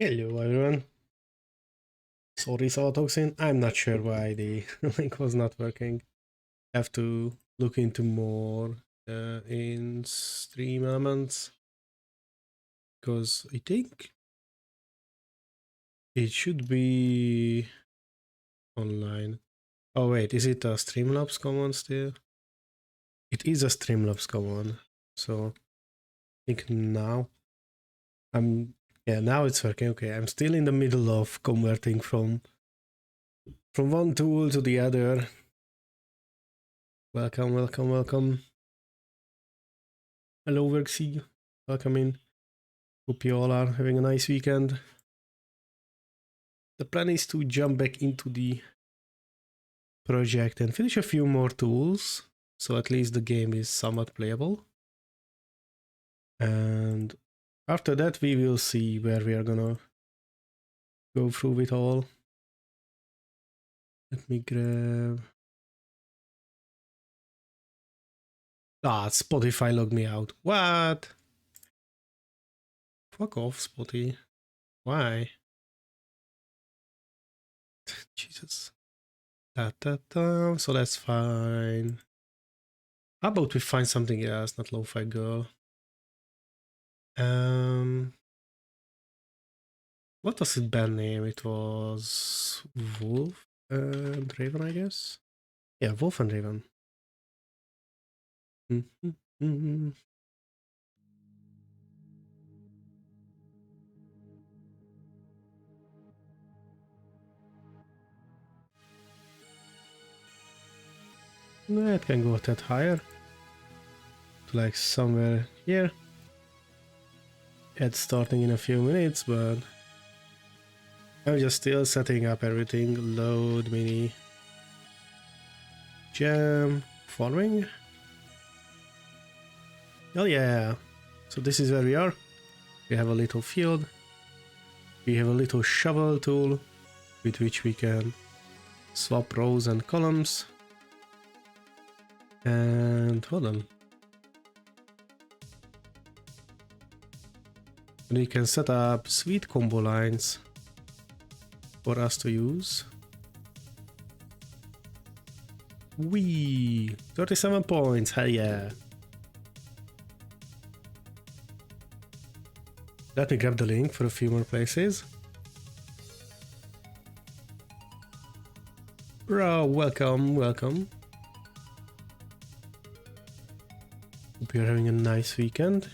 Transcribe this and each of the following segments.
Hello everyone. Sorry Toxin. I'm not sure why the link was not working. Have to look into more in stream elements because I think it should be online. Oh wait, is it a Streamlabs command still? It is a Streamlabs command. So I think now now it's working. Okay, I'm still in the middle of converting from one tool to the other. Welcome, welcome, welcome. Hello, Worksy. Welcome in. Hope you all are having a nice weekend. The plan is to jump back into the project and finish a few more tools, so at least the game is somewhat playable. And after that, we will see where we are gonna go through it all. Let me grab... Spotify logged me out. What? Fuck off, Spotty. Why? Jesus. So that's fine. How about we find something else, not Lo-Fi Girl? What was its band name? It was Wolf and Raven, I guess. Yeah, Wolf and Raven. No, it can go a tad higher. To like somewhere here. It's starting in a few minutes, but I'm just still setting up everything. Load, mini, jam, following. Oh yeah. So this is where we are. We have a little field. We have a little shovel tool with which we can swap rows and columns. And hold on. And we can set up sweet combo lines for us to use. Wee! 37 points, hell yeah! Let me grab the link for a few more places. Bro, welcome, welcome. Hope you're having a nice weekend.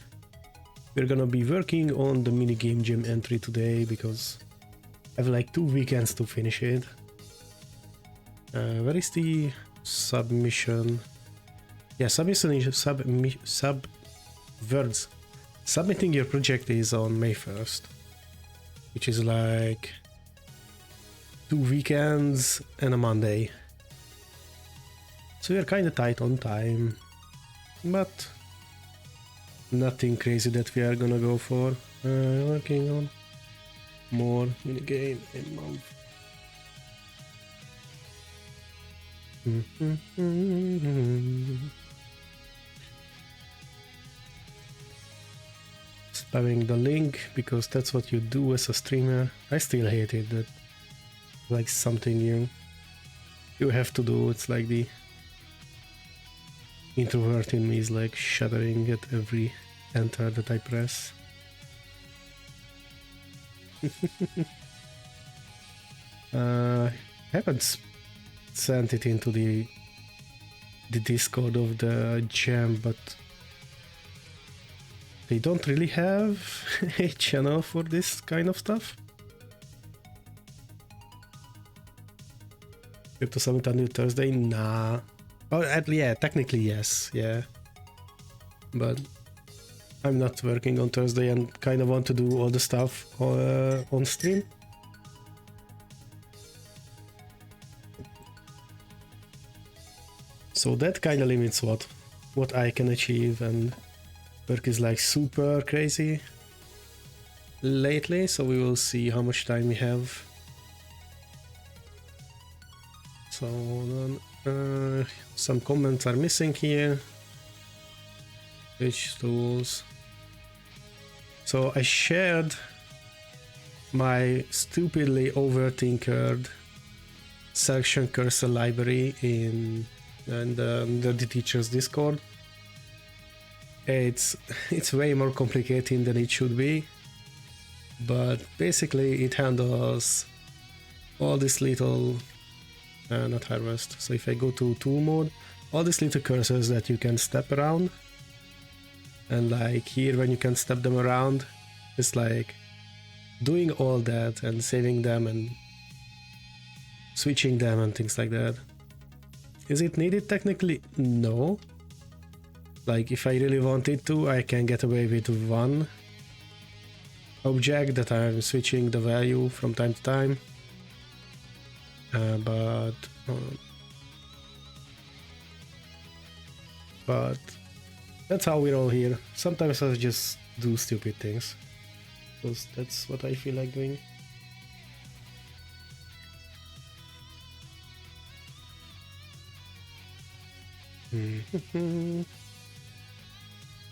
We're gonna be working on the minigame gym entry today because I have like 2 weekends to finish it. Where is the submission? Yeah, submission is words. Submitting your project is on May 1st, which is like 2 weekends and a Monday. So we're kind of tight on time, but nothing crazy that we are gonna go for. Working on more Minigame A Month. Spamming the link because that's what you do as a streamer. I still hate it, that like something you have to do. It's like the introvert in me is like shuddering at every enter that I press. I haven't sent it into the Discord of the jam, but they don't really have a channel for this kind of stuff. You have to submit until Thursday? Nah. Oh, yeah, technically yes, yeah. But I'm not working on Thursday and kind of want to do all the stuff on stream. So that kind of limits what I can achieve, and work is like super crazy lately, so we will see how much time we have. So some comments are missing here. Which tools? So I shared my stupidly overtinkered selection cursor library in the Nerdy Teachers Discord. It's way more complicated than it should be, but basically it handles all this little not harvest. So if I go to tool mode, all these little cursors that you can step around, and like here when you can step them around, it's like doing all that and saving them and switching them and things like that. Is it needed? Technically, no. Like if I really wanted to, I can get away with one object that I'm switching the value from time to time. But that's how we roll here. Sometimes I just do stupid things, because that's what I feel like doing.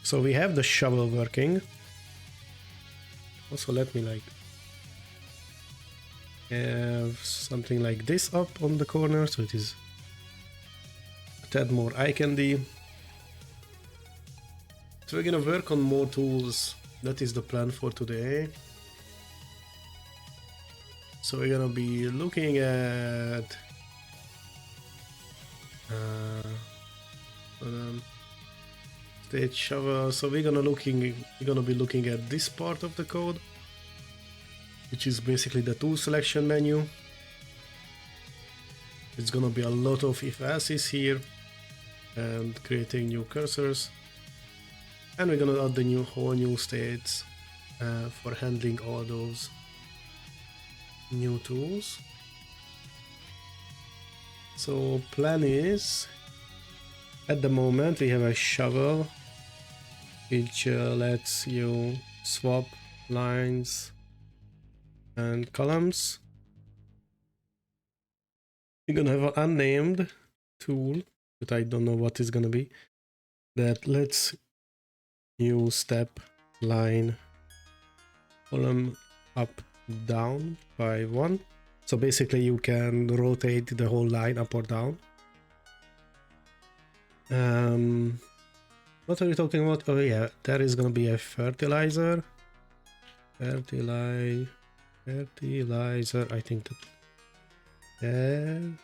So we have the shovel working. Also, let me like have something like this up on the corner, so it is a tad more eye candy. So we're gonna work on more tools. That is the plan for today. So we're gonna be looking at stage shovel. So we're gonna be looking at this part of the code, which is basically the tool selection menu. It's gonna be a lot of if else's here and creating new cursors, and we're gonna add the whole new states for handling all those new tools. So plan is, at the moment we have a shovel which lets you swap lines and columns. We're gonna have an unnamed tool that I don't know what it's gonna be, that lets you step line column up down by 1. So basically you can rotate the whole line up or down. What are we talking about? Oh yeah, there is gonna be a fertilizer. Fertilizer, I think that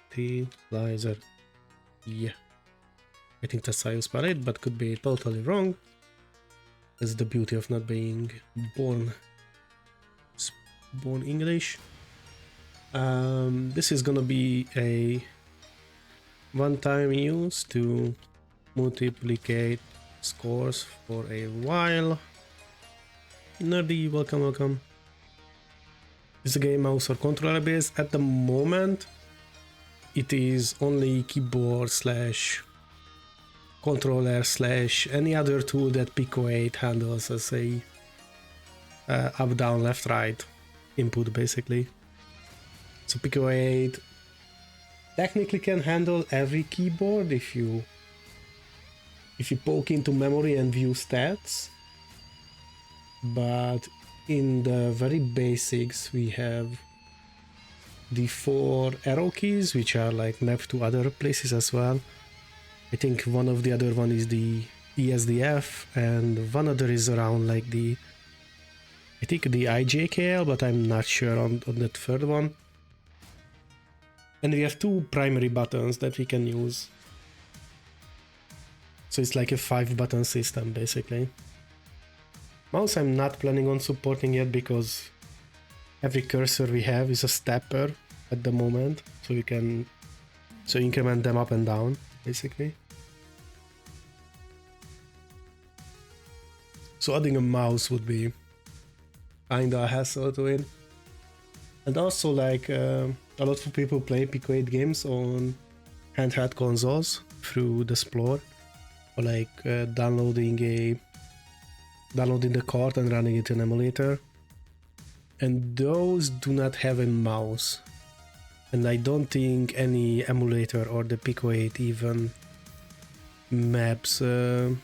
fertilizer. Yeah, I think that's how you spell it, but could be totally wrong. That's the beauty of not being born English. This is gonna be a one-time use to multiplicate scores for a while. Nerdy, welcome. Is the game mouse or controller based? At the moment, it is only keyboard / controller / any other tool that PICO-8 handles as a up, down, left, right input, basically. So PICO-8 technically can handle every keyboard if you poke into memory and view stats, but in the very basics we have the 4 arrow keys, which are like mapped to other places as well. I think one of the other one is the ESDF, and one other is around like the IJKL, but I'm not sure on that third one. And we have 2 primary buttons that we can use. So it's like a 5-button system, basically. Mouse I'm not planning on supporting yet, because every cursor we have is a stepper at the moment. So you can increment them up and down, basically. So adding a mouse would be kinda a hassle to it. And also, like, a lot of people play PICO-8 games on handheld consoles through the Explorer, or like downloading the cart and running it in an emulator. And those do not have a mouse. And I don't think any emulator or the PICO-8 even maps the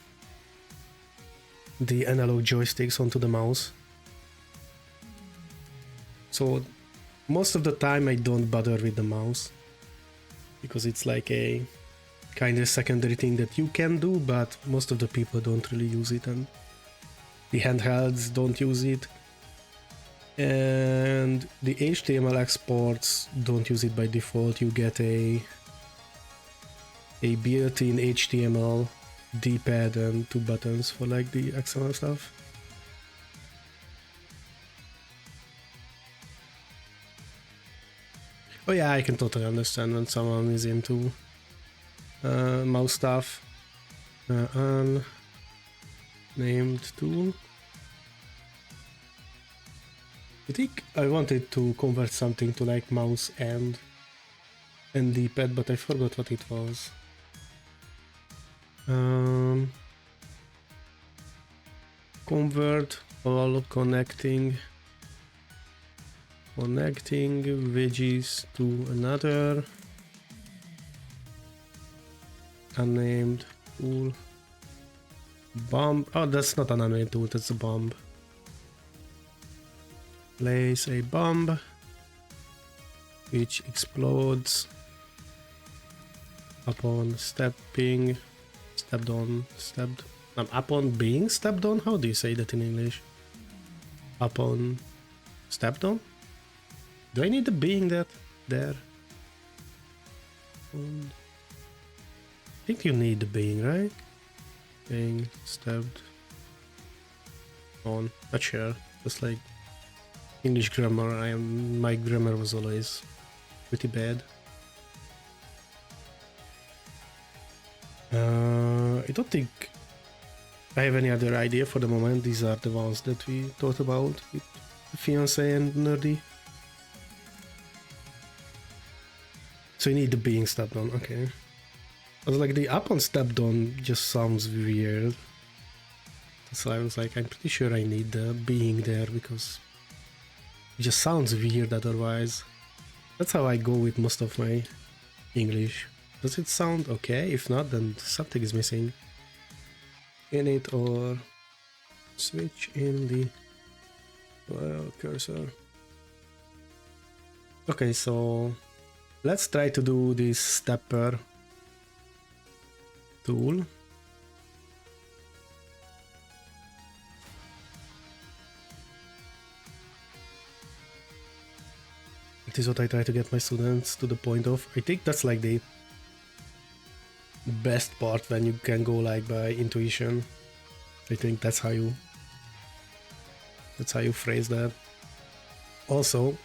analog joysticks onto the mouse. So most of the time I don't bother with the mouse because it's like a kind of secondary thing that you can do, but most of the people don't really use it, and the handhelds don't use it, and the HTML exports don't use it by default. You get a built-in HTML D-pad and 2 buttons for like the XML stuff. Oh yeah, I can totally understand when someone is into mouse stuff. Unnamed tool. I think I wanted to convert something to like mouse and D-pad, but I forgot what it was. Convert all connecting widgets to another unnamed tool. Bomb. Oh, that's not an unnamed tool, that's a bomb. Place a bomb which explodes upon upon being stepped on? How do you say that in English? Upon stepped on? Do I need the being that there? I think you need the being, right? Being stepped on. Not sure. Just like English grammar, my grammar was always pretty bad. I don't think I have any other idea for the moment. These are the ones that we thought about with Fiance and Nerdy. So you need the being stepped on, okay. I was like, the upon stepped on just sounds weird. So I was like, I'm pretty sure I need the being there because it just sounds weird otherwise. That's how I go with most of my English. Does it sound okay? If not, then something is missing. Init or switch in the cursor. Okay, so let's try to do this stepper tool. It is what I try to get my students to the point of. I think that's like the best part when you can go like by intuition. I think that's how you phrase that. Also,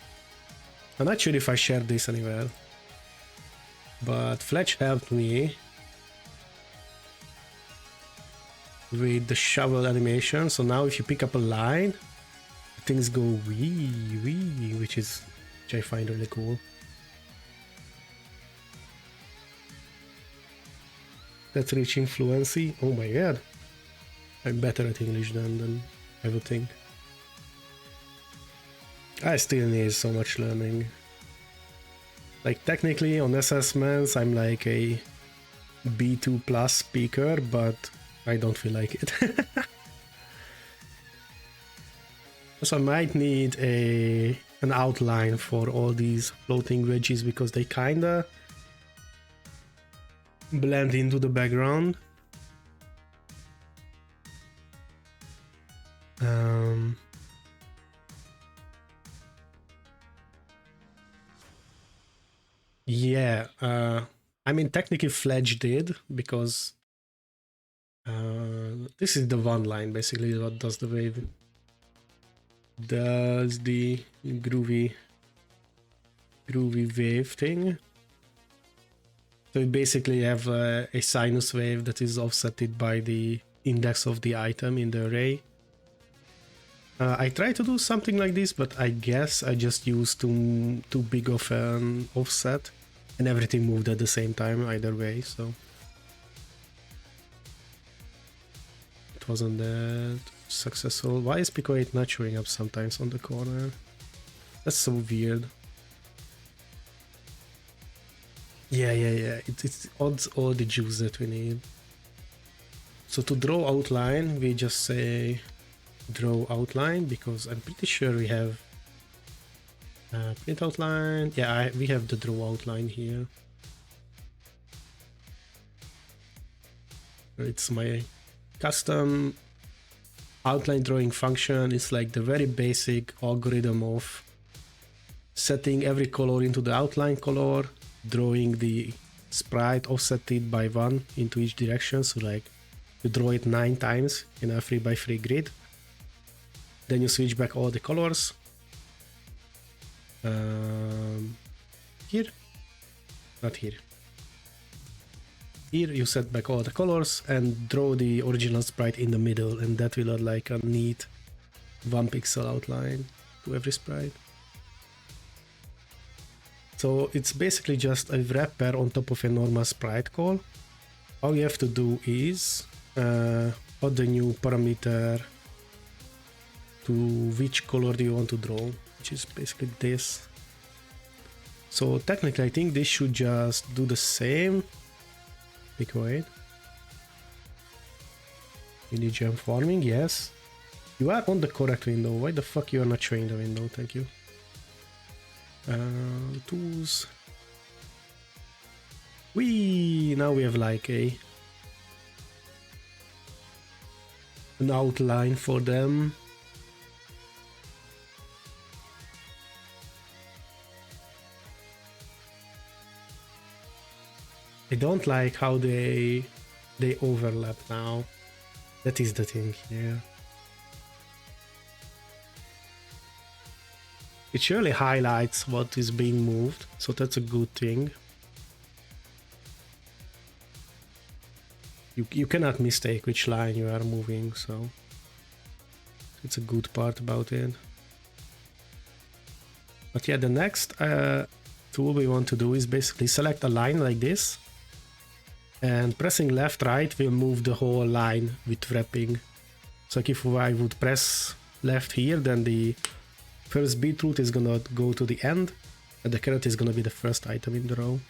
I'm not sure if I shared this anywhere, but Fletch helped me with the shovel animation. So now if you pick up a line, things go wee, which I find really cool. That's reaching fluency. Oh my god. I'm better at English than I would think. I still need so much learning. Like technically on assessments I'm like a B2 plus speaker, but I don't feel like it. So I might need an outline for all these floating wedges because they kinda blend into the background. Yeah, I mean technically Fledge did because this is the one line basically what does the wave. Does the groovy wave thing. So you basically have a sinus wave that is offsetted by the index of the item in the array. I tried to do something like this, but I guess I just used too big of an offset and everything moved at the same time either way, so it wasn't that successful. Why is PICO-8 not showing up sometimes on the corner? That's so weird. Yeah. It adds all the juice that we need. So to draw outline, we just say draw outline because I'm pretty sure we have Print outline. Yeah, we have the draw outline here. It's my custom outline drawing function. It's like the very basic algorithm of setting every color into the outline color, drawing the sprite offsetted by 1 into each direction. So like you draw it 9 times in a 3x3 grid. Then you switch back all the colors. Here, not here. Here you set back all the colors and draw the original sprite in the middle, and that will add like a neat 1 pixel outline to every sprite. So it's basically just a wrapper on top of a normal sprite call. All you have to do is add the new parameter to which color do you want to draw, which is basically this. So technically I think this should just do the same. PICO-8. Minigame farming, yes. You are on the correct window. Why the fuck you are not showing the window? Thank you. Tools. Now we have like an outline for them. I don't like how they overlap now. That is the thing here. It surely highlights what is being moved, so that's a good thing. You cannot mistake which line you are moving, so it's a good part about it. But yeah, the next tool we want to do is basically select a line like this, and pressing left right will move the whole line with wrapping. So like if I would press left here, then the first beetroot is gonna go to the end, and the carrot is gonna be the first item in the row.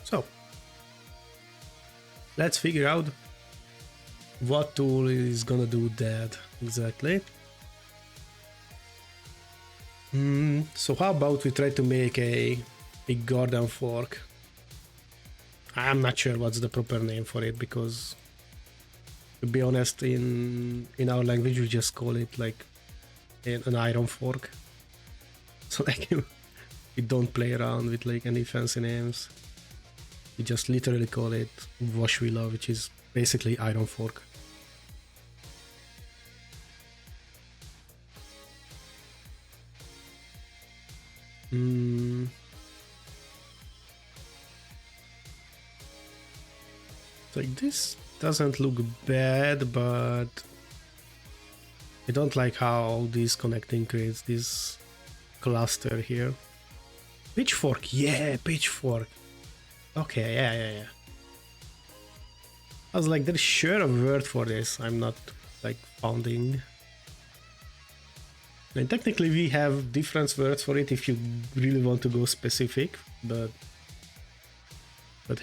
So let's figure out what tool is gonna do that exactly. So how about we try to make a garden fork? I'm not sure what's the proper name for it, because to be honest, in our language we just call it like an iron fork. So like we don't play around with like any fancy names. We just literally call it washwilla, which is basically iron fork. Like this doesn't look bad, but I don't like how this connecting creates this cluster here. Pitchfork, yeah, pitchfork. Okay, yeah. I was like, there's sure a word for this. I'm not like founding. And technically we have different words for it if you really want to go specific, but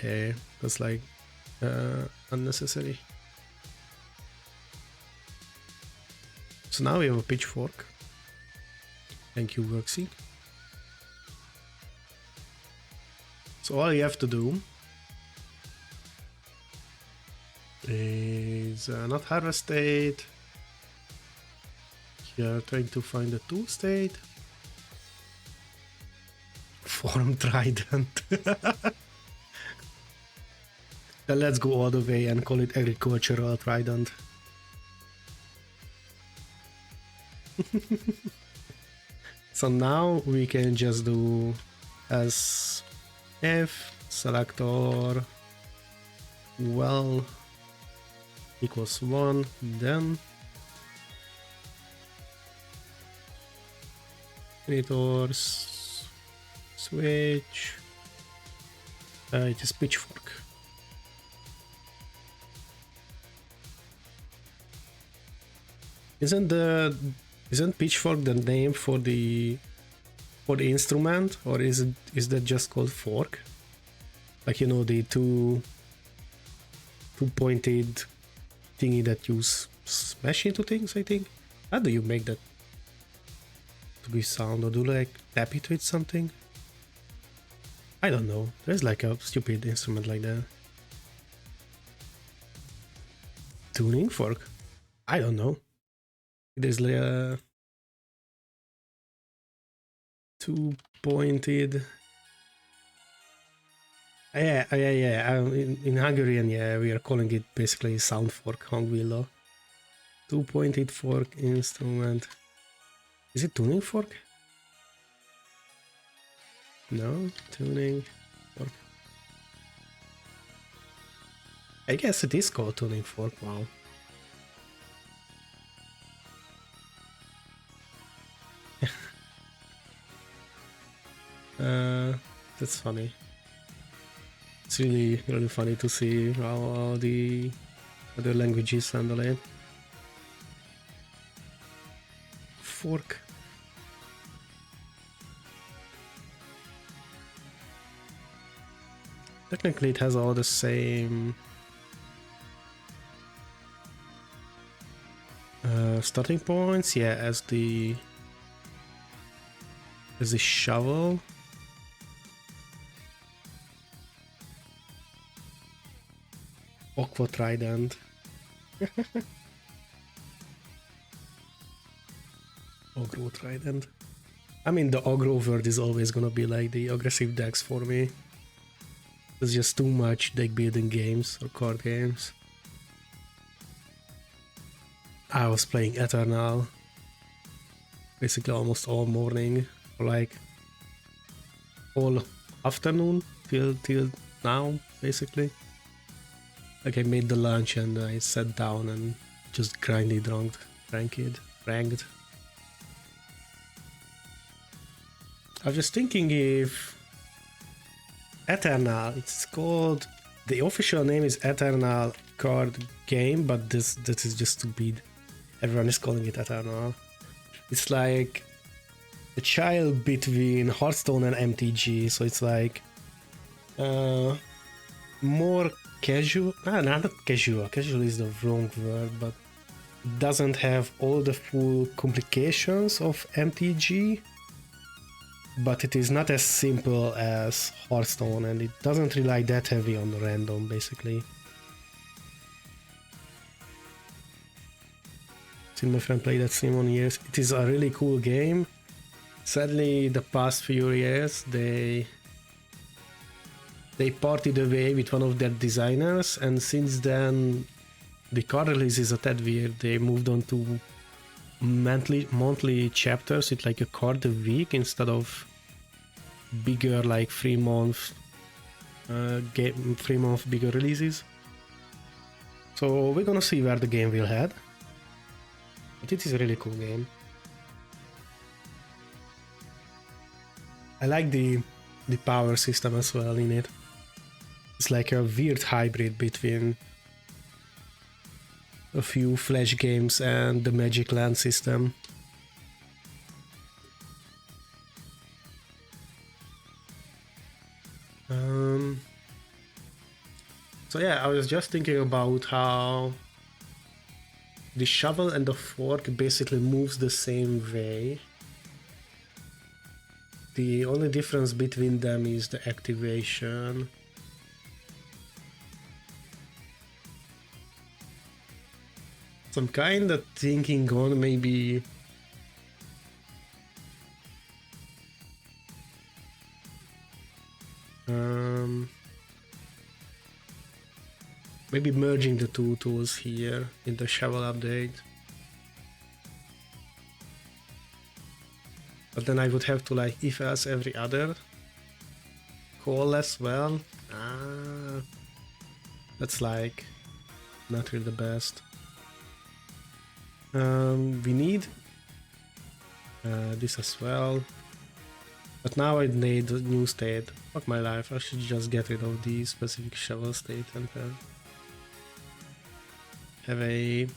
hey, that's like unnecessary. So now we have a pitchfork. Thank you, Worksy. So all you have to do is not harvest state. You're trying to find the tool state. Form trident. Then let's go all the way and call it agricultural trident. So now we can just do as if selector well equals 1, then editors switch. It is pitchfork. Isn't pitchfork the name for the instrument, or is that just called fork? Like, you know, the two pointed thingy that you smash into things, I think. How do you make that to be sound, or do you like tap it with something? I don't know. There's like a stupid instrument like that. Tuning fork? I don't know. There's like a two-pointed. Yeah. In Hungarian, yeah, we are calling it basically sound fork, hangvilla. Two-pointed fork instrument. Is it tuning fork? No, tuning fork. I guess it is called tuning fork. Wow. That's funny. It's really funny to see how all the other languages handle it. Fork. Technically it has all the same starting points, yeah, as the shovel. Aqua trident. Aggro trident. I mean, the aggro word is always gonna be like the aggressive decks for me. There's just too much deck building games or card games. I was playing Eternal basically almost all morning, or like all afternoon till now, basically. Like I made the lunch and I sat down and just grinded, ranked. I was just thinking if Eternal, it's called, the official name is Eternal Card Game, but that is just stupid. Everyone is calling it Eternal. It's like a child between Hearthstone and MTG, so it's like more casual. Not casual. Casual is the wrong word, but it doesn't have all the full complications of MTG. But it is not as simple as Hearthstone, and it doesn't rely that heavy on the random, basically. Seen my friend play that Simon years. It is a really cool game. Sadly, the past few years, they parted away with one of their designers, and since then, the card releases are that weird. They moved on to monthly chapters with like a card a week instead of bigger like 3 month bigger releases. So we're gonna see where the game will head, but it is a really cool game. I like the power system as well in it. It's like a weird hybrid between a few Flash games and the Magic Land system. So yeah, I was just thinking about how the shovel and the fork basically moves the same way. The only difference between them is the activation. So I'm kind of thinking on maybe maybe merging the two tools here in the shovel update. But then I would have to like if else every other call as well. That's like not really the best. We need this as well. But now I need a new state. Fuck my life, I should just get rid of the specific shovel state and have a...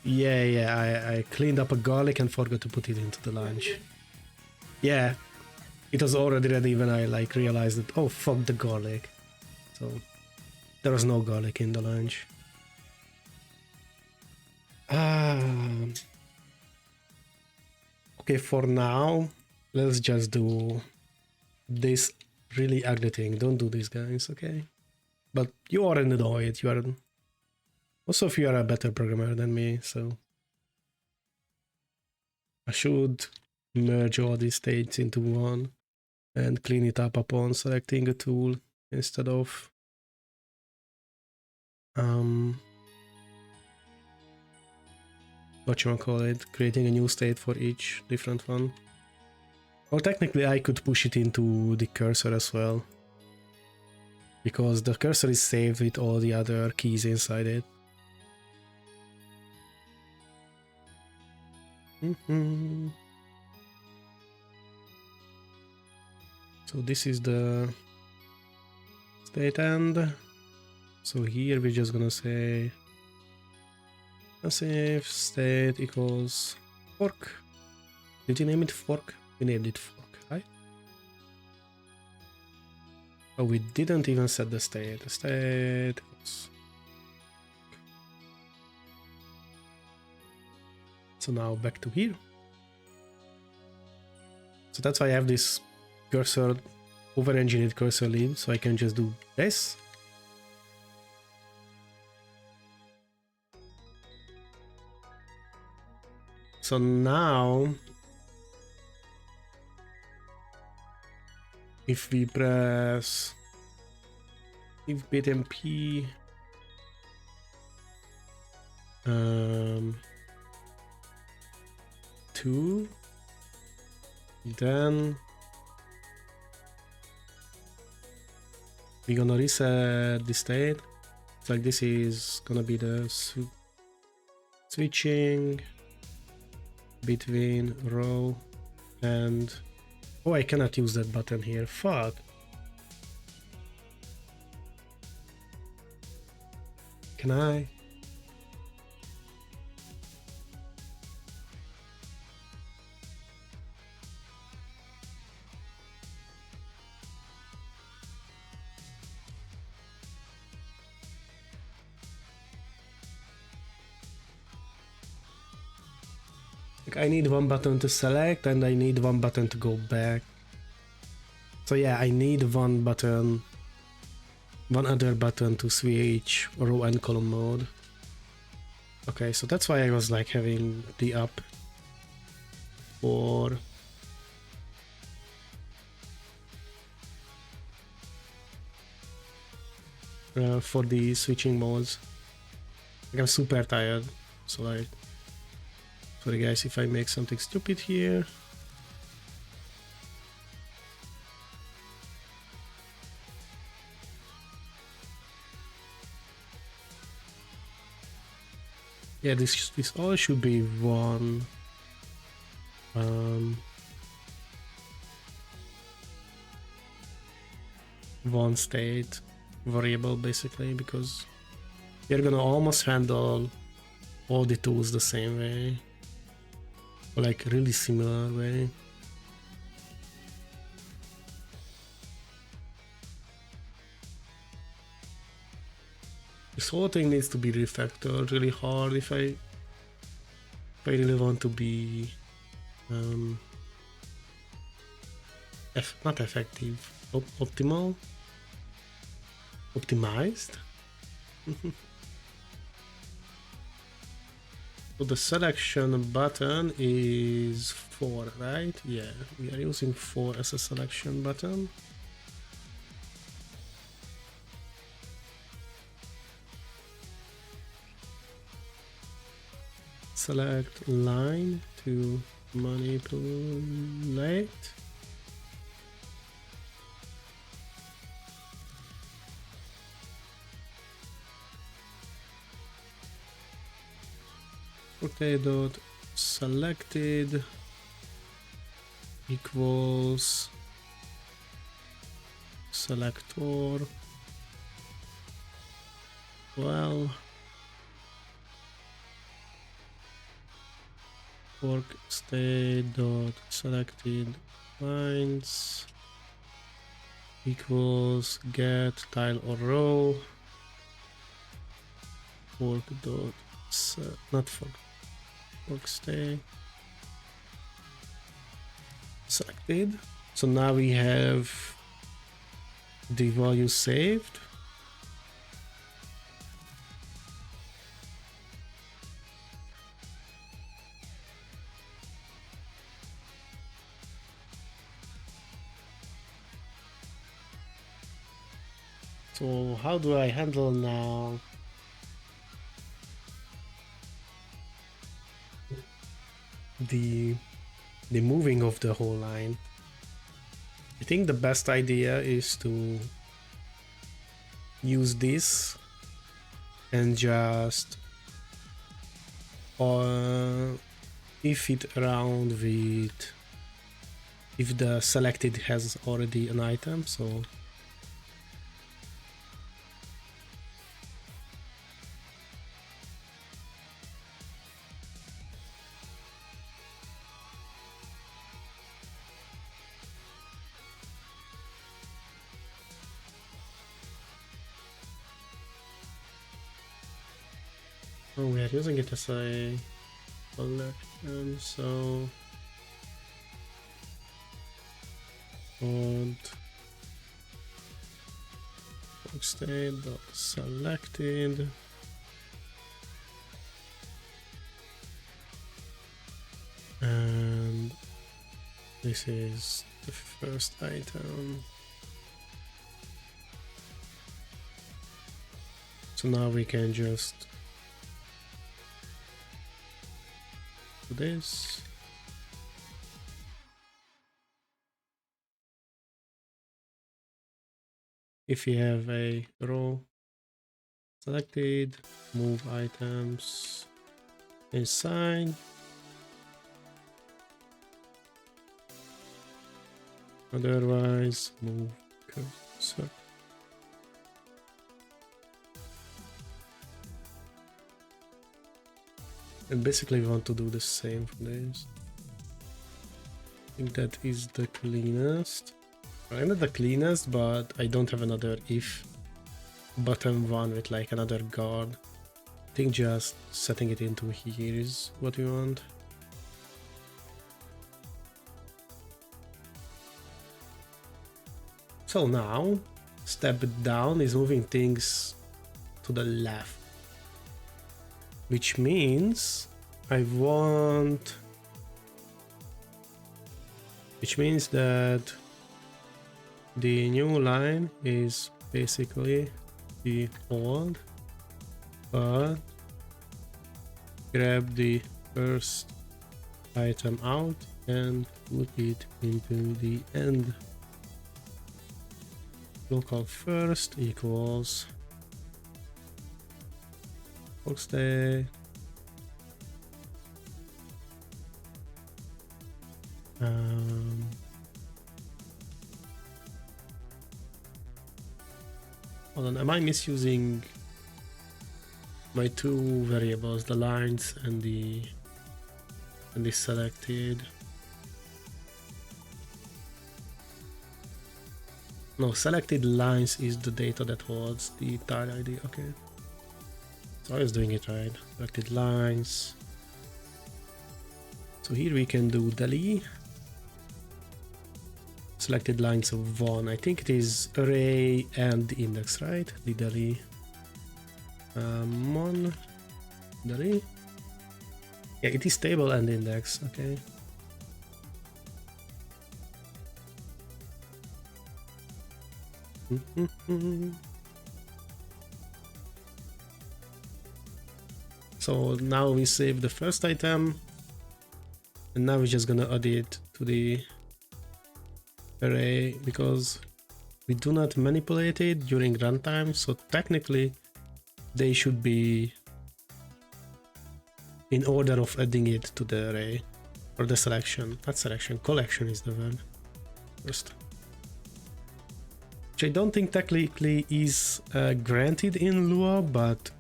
Yeah, I cleaned up a garlic and forgot to put it into the lunch. Yeah, it was already ready when I like realized that, oh fuck the garlic. So there was no garlic in the lunch. Okay, for now, let's just do this really ugly thing. Don't do this, guys, okay? But you already know it. You are... Most of you are a better programmer than me, so... I should merge all these states into one and clean it up upon selecting a tool instead of... whatchamacallit, creating a new state for each different one. Or technically I could push it into the cursor as well, because the cursor is saved with all the other keys inside it. So this is the state end. So here we're just gonna say massive state equals fork. Did you name it fork? We named it fork, right? Oh, we didn't even set the state. The state was... So now back to here. So that's why I have this cursor, over-engineered cursor lead, so I can just do this. So now, if we press if bit and P, 2, then we're gonna reset the state. It's like this is gonna be the switching between row and... Oh, I cannot use that button here. Fuck. Can I? I need one button to select and I need one button to go back. So yeah, I need one button, one other button to switch row and column mode. Okay, so that's why I was like having the up for the switching modes. Like, I'm super tired, so like, sorry guys if I make something stupid here. Yeah, this all should be one one state variable basically, because you're gonna almost handle all the tools the same way, or like really similar way. This whole thing needs to be refactored really hard if I really want to be not effective, optimal, optimized. So the selection button is 4, right? Yeah, we are using 4 as a selection button. Select line to manipulate. Okay, dot selected equals selector. Well, work state dot selected lines equals get tile or row work dot not for work stay selected. So now we have the value saved. So how do I handle now the moving of the whole line? I think the best idea is to use this and just if it around with if the selected has already an item. So we are using it as a collection, so state selected and this is the first item. So now we can just do this. If you have a row selected, move items inside. Otherwise, move cursor. And basically we want to do the same for this. I think that is the cleanest. Well, not the cleanest, but I don't have another if button one with like another guard. I think just setting it into here is what we want. So now, step down is moving things to the left. Which means I want... Which means that the new line is basically the old, but grab the first item out and put it into the end. Local first equals workstay hold on, am I misusing my two variables, the lines and the selected? No, selected lines is the data that holds the tile ID. Okay, so I was doing it right. Selected lines. So here we can do delete. Selected lines of 1. I think it is array and the index, right? The delete. Mon delete. Yeah, it is table and index. Okay. So now we save the first item, and now we're just gonna add it to the array because we do not manipulate it during runtime, so technically they should be in order of adding it to the array or the selection. Not selection, collection is the word first. Which I don't think technically is granted in Lua, but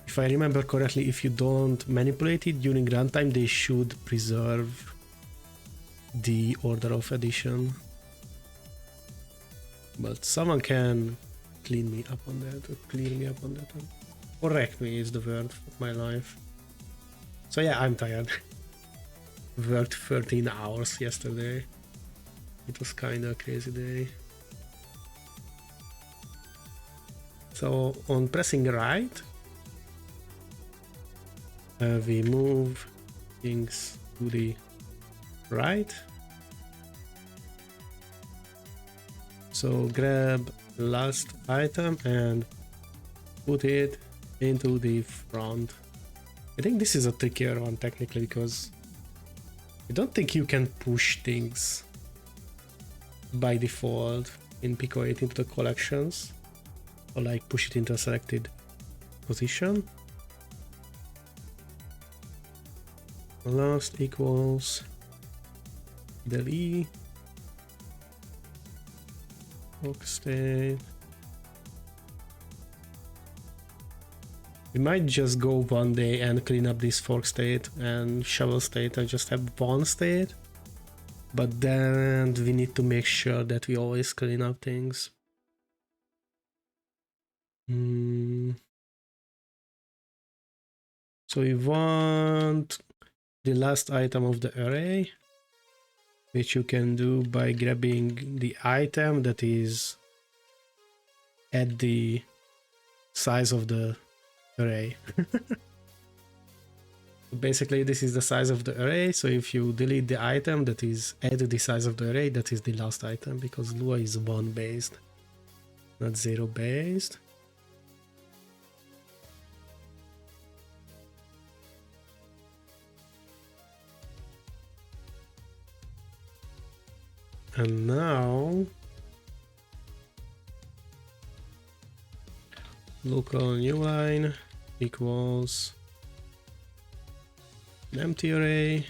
if I remember correctly, if you don't manipulate it during runtime, they should preserve the order of addition. But someone can clean me up on that, or clear me up on that one. Correct me is the word of my life. So yeah, I'm tired. Worked 13 hours yesterday. It was kind of a crazy day. So on pressing right, we move things to the right. So grab last item and put it into the front. I think this is a trickier one technically, because I don't think you can push things by default in PICO-8 into the collections, or like push it into a selected position. Last equals del E fork state. We might just go one day and clean up this fork state and shovel state and just have one state, but then we need to make sure that we always clean up things. So we want the last item of the array, which you can do by grabbing the item that is at the size of the array. Basically, this is the size of the array, so if you delete the item that is at the size of the array, that is the last item, because Lua is 1 based, not 0 based. And now local new line equals an empty array,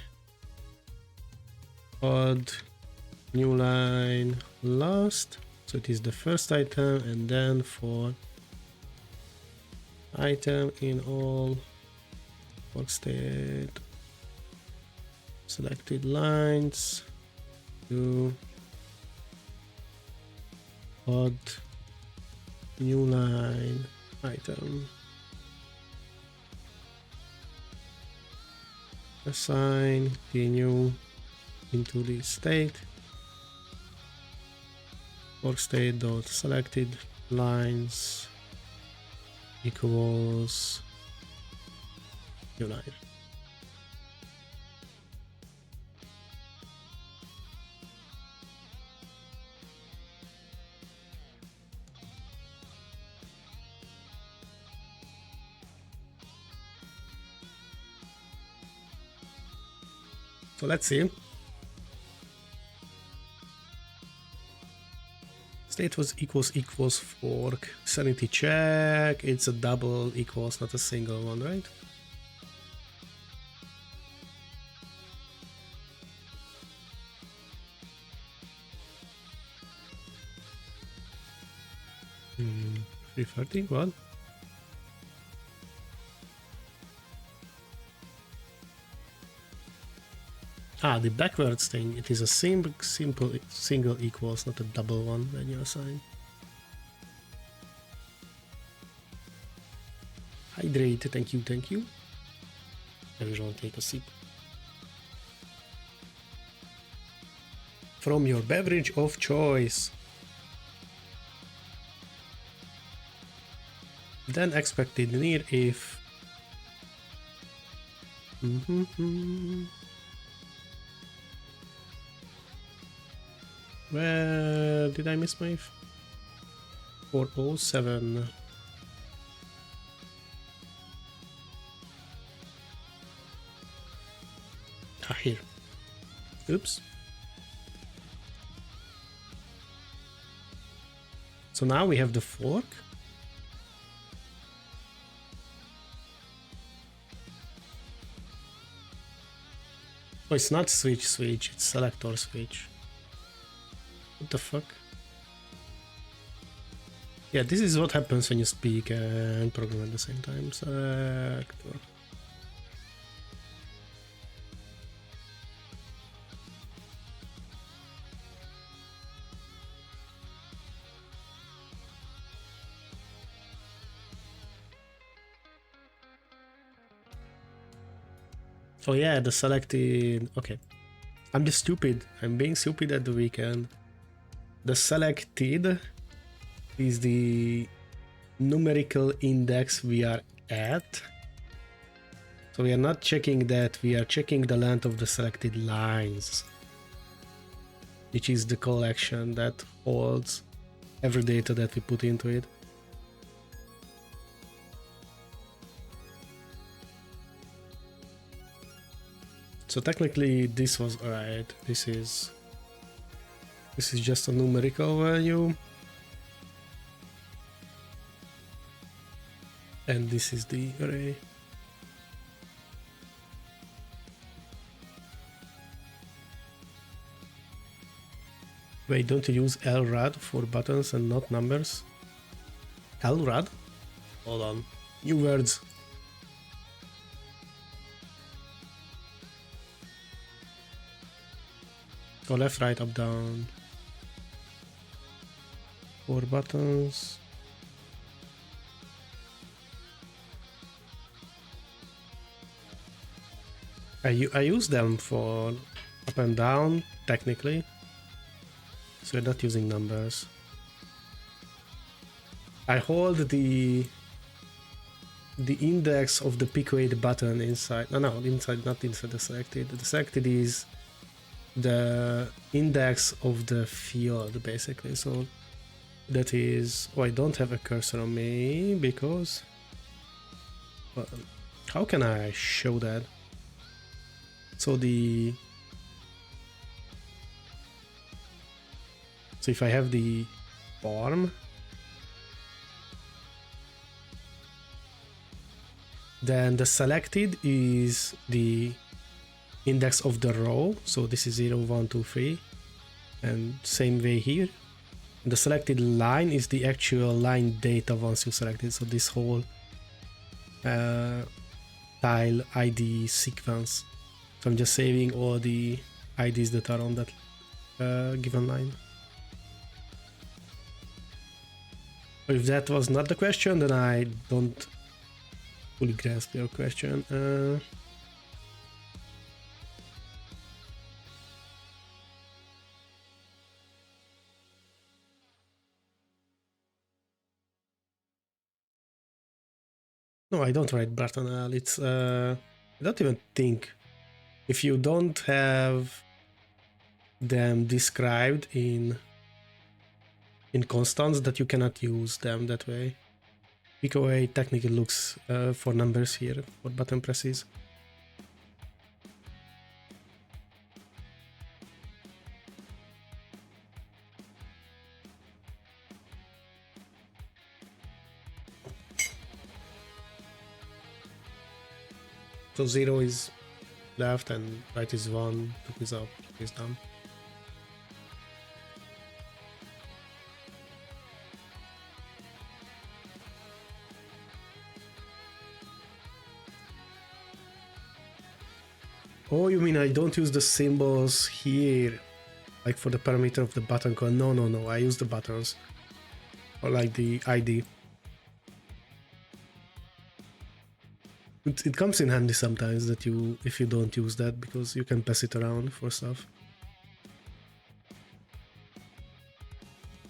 odd new line last, so it is the first item, and then for item in all work state selected lines, do odd new line item, assign the new into the state, work state dot selected lines equals new line. So let's see. State was equals fork. Sanity check. It's a double equals, not a single one, right? Hmm. 330, what? Ah, the backwards thing. It is a simple single equals, not a double one when you assign. Hydrate, thank you, thank you. Everyone take a sip. From your beverage of choice. Then expected near if. Where did I miss my 407? Ah, here. Oops. So now we have the fork. Oh, it's not switch, it's selector switch. What the fuck? Yeah, this is what happens when you speak and program at the same time. Selector. Oh yeah, the selected. Okay, I'm just stupid. I'm being stupid at the weekend. The selected is the numerical index we are at. So we are not checking that, we are checking the length of the selected lines, which is the collection that holds every data that we put into it. So technically this was alright. This is just a numerical value. And this is the array. Wait, don't you use LRAD for buttons and not numbers? LRAD? Hold on. New words. Go left, right, up, down. For buttons. I use them for up and down, technically. So we're not using numbers. I hold the index of the PICO-8 button inside. No, inside, not inside the selected. The selected is the index of the field, basically. So that is. Oh, I don't have a cursor on me because. Well, how can I show that? So if I have the form, then the selected is the index of the row. So this is 0, 1, 2, 3, and same way here. And the selected line is the actual line data once you select it. So this whole tile ID sequence. So I'm just saving all the IDs that are on that given line. If that was not the question, then I don't fully grasp your question. No, I don't write button L. It's I don't even think. If you don't have them described in constants, that you cannot use them that way. PICO-8 technically looks for numbers here for button presses. So 0 is left and right is 1, 2 is up, 3 is down. Oh, you mean I don't use the symbols here, like for the parameter of the button code? No, I use the buttons, or like the ID. It comes in handy sometimes that if you don't use that, because you can pass it around for stuff.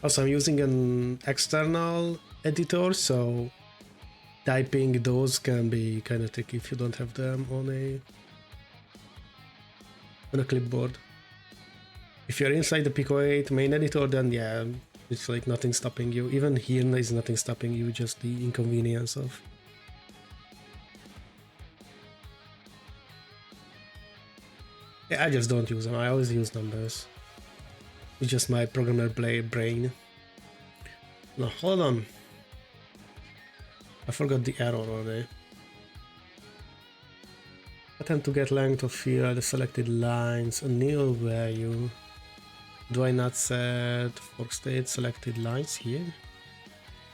Also, I'm using an external editor, so typing those can be kind of tricky if you don't have them on a clipboard. If you're inside the PICO-8 main editor, then yeah, it's like nothing stopping you. Even here is nothing stopping you, just the inconvenience of. Yeah, I just don't use them. I always use numbers. It's just my programmer brain. No, hold on. I forgot the error already. Attempt to get length of field, the selected lines, a nil value. Do I not set fork state selected lines here?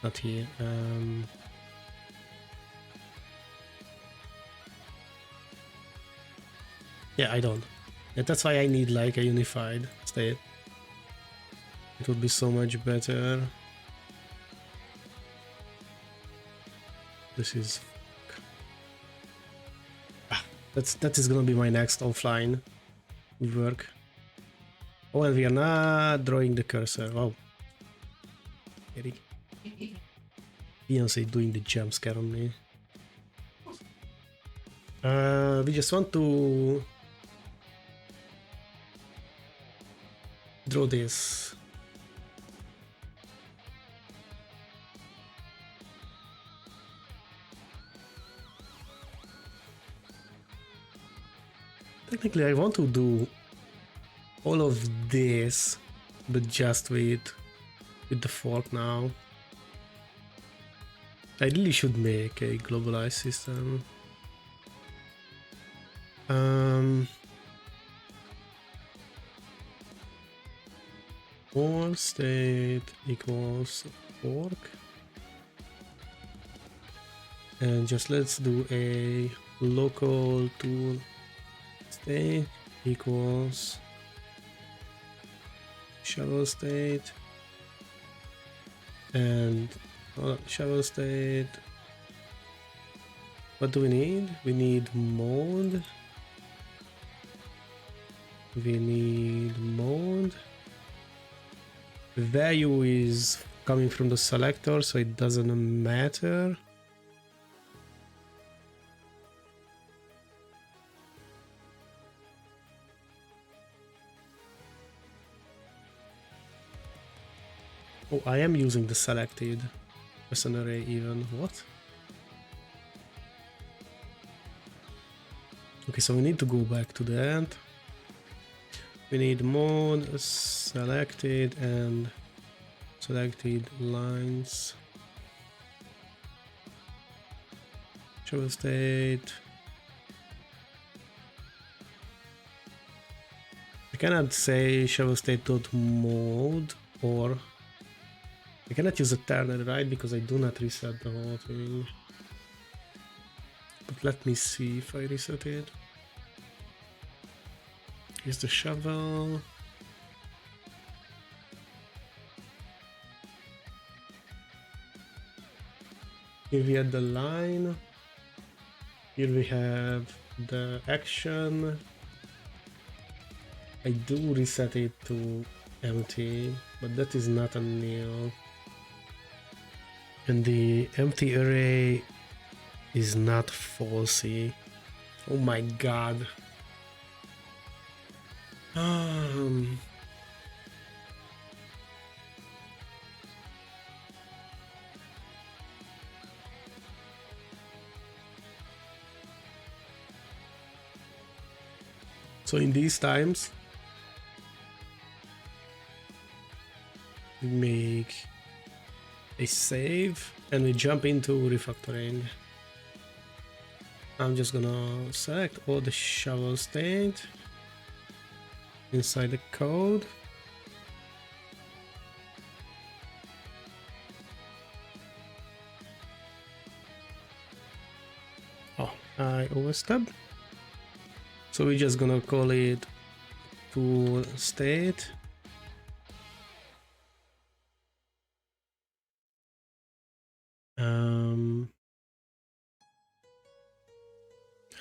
Not here. Yeah, I don't. Yeah, that's why I need like a unified state. It would be so much better. This is... That is gonna be my next offline work. Oh, and we are not drawing the cursor. Wow. Eric. Beyonce doing the jump scare on me. We just want to draw this. Technically, I want to do all of this, but just with the fork now. I really should make a globalized system. All state equals fork. And just let's do a local tool state equals shovel state and shovel state. What do we need? We need mode. We need mode. The value is coming from the selector, so it doesn't matter. Oh, I am using the selected as an array even. What? Okay, so we need to go back to that. We need mode, selected, and selected lines. Shovel state. I cannot say shovel state.mode, or I cannot use a ternary, right? Because I do not reset the whole thing. But let me see if I reset it. Here's the shovel. Here we have the line. Here we have the action. I do reset it to empty, but that is not a nil. And the empty array is not falsy. Oh my god. So in these times, we make a save and we jump into refactoring. I'm just gonna select all the shovel state inside the code. Oh, I overstepped. So we're just gonna call it tool state.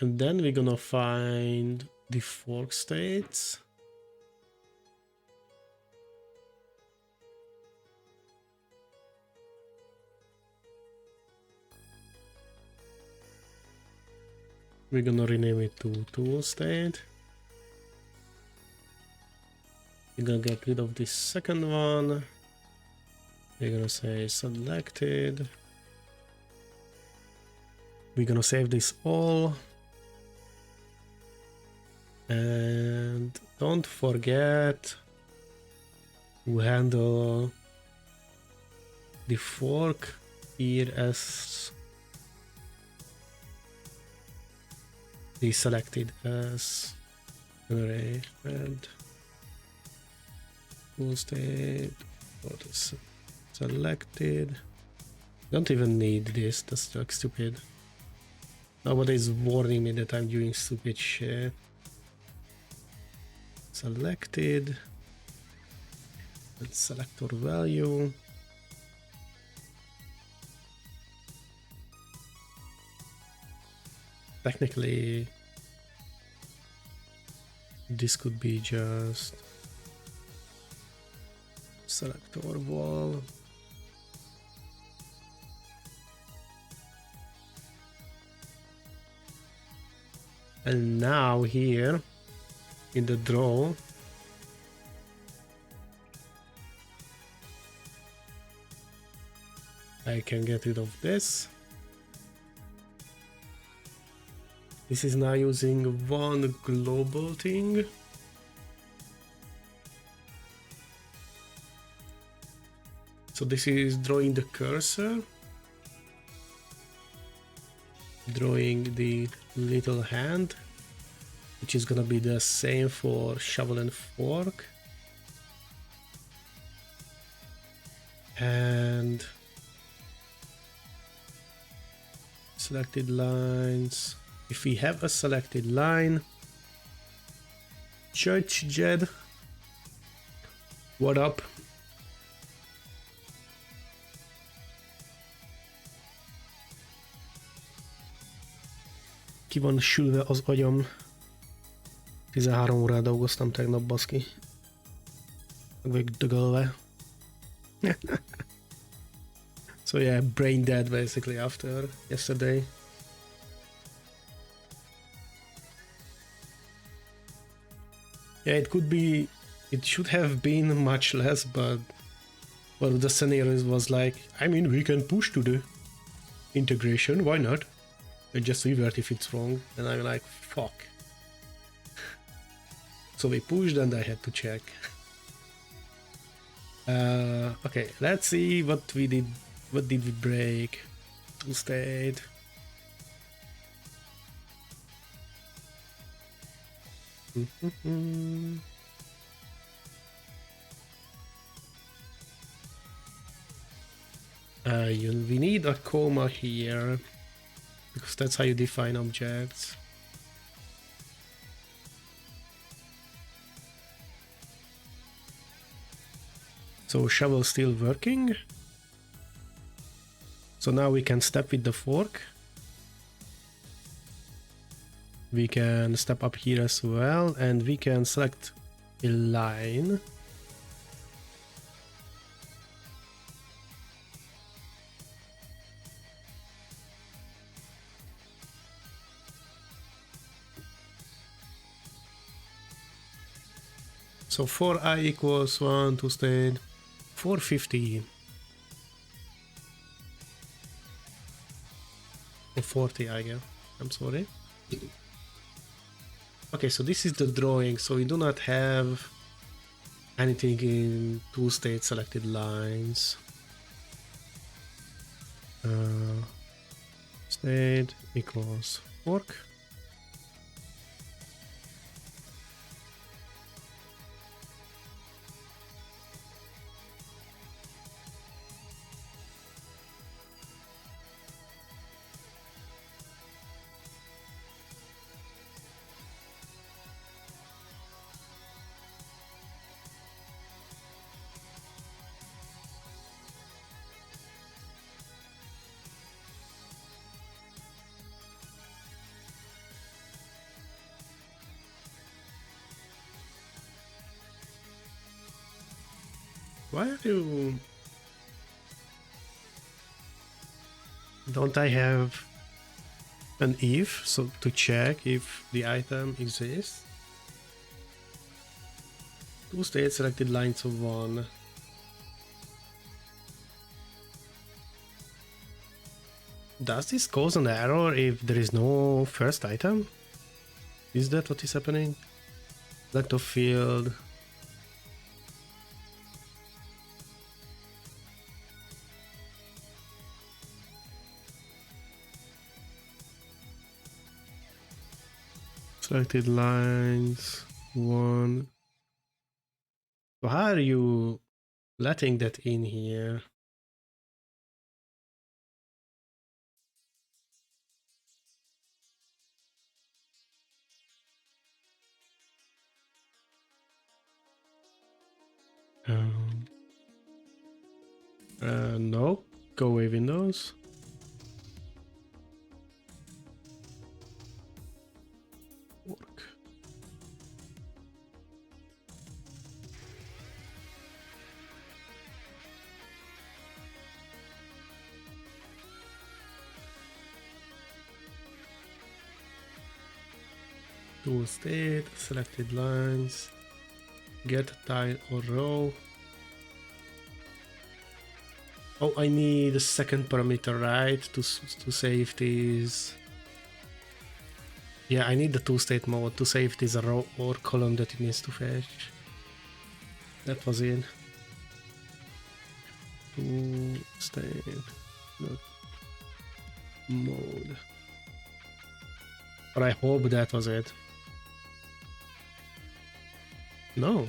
And then we're gonna find the fork states. We're gonna rename it to tool state. We're gonna get rid of this second one. We're gonna say selected. We're gonna save this all. And don't forget to handle the fork here as the selected as an array. And tool state, what is selected? Don't even need this, that's like stupid. Nobody's warning me that I'm doing stupid shit. Selected and selector value. Technically This could be just selector wall. And now here in the draw, I can get rid of this. This is now using one global thing. So this is drawing the cursor, drawing the little hand, which is gonna be the same for shovel and fork. And selected lines. If we have a selected line, Church Jed, what up? Ki van sülve az agyam. 13 órát dolgoztam tegnap, baszki. Meg vagyok dögölve. So yeah, brain dead basically after yesterday. Yeah, it could be, it should have been much less, but well, the scenario was like, I mean, we can push to the integration, why not? And just revert if it's wrong. And I'm like, fuck. So we pushed and I had to check. Okay, let's see what we did. What did we break? Two state. We need a comma here, because that's how you define objects. So shovel still working. So now we can step with the fork. We can step up here as well, and we can select a line. So for I equals 1 to state 450 or 40, I guess. I'm sorry. Okay, so this is the drawing. So we do not have anything in two state selected lines. State equals fork. Why are you... Don't I have an if, so to check if the item exists? Two state selected lines of 1. Does this cause an error if there is no first item? Is that what is happening? Select of field. Selected lines 1. So how are you letting that in here? No, go away Windows. Work. Tool state, selected lines, get tile or row. Oh, I need a second parameter, right? To say if it is... Yeah, I need the tool state mode to say if it is a row or column that it needs to fetch. That was it. Tool state mode. But I hope that was it. No.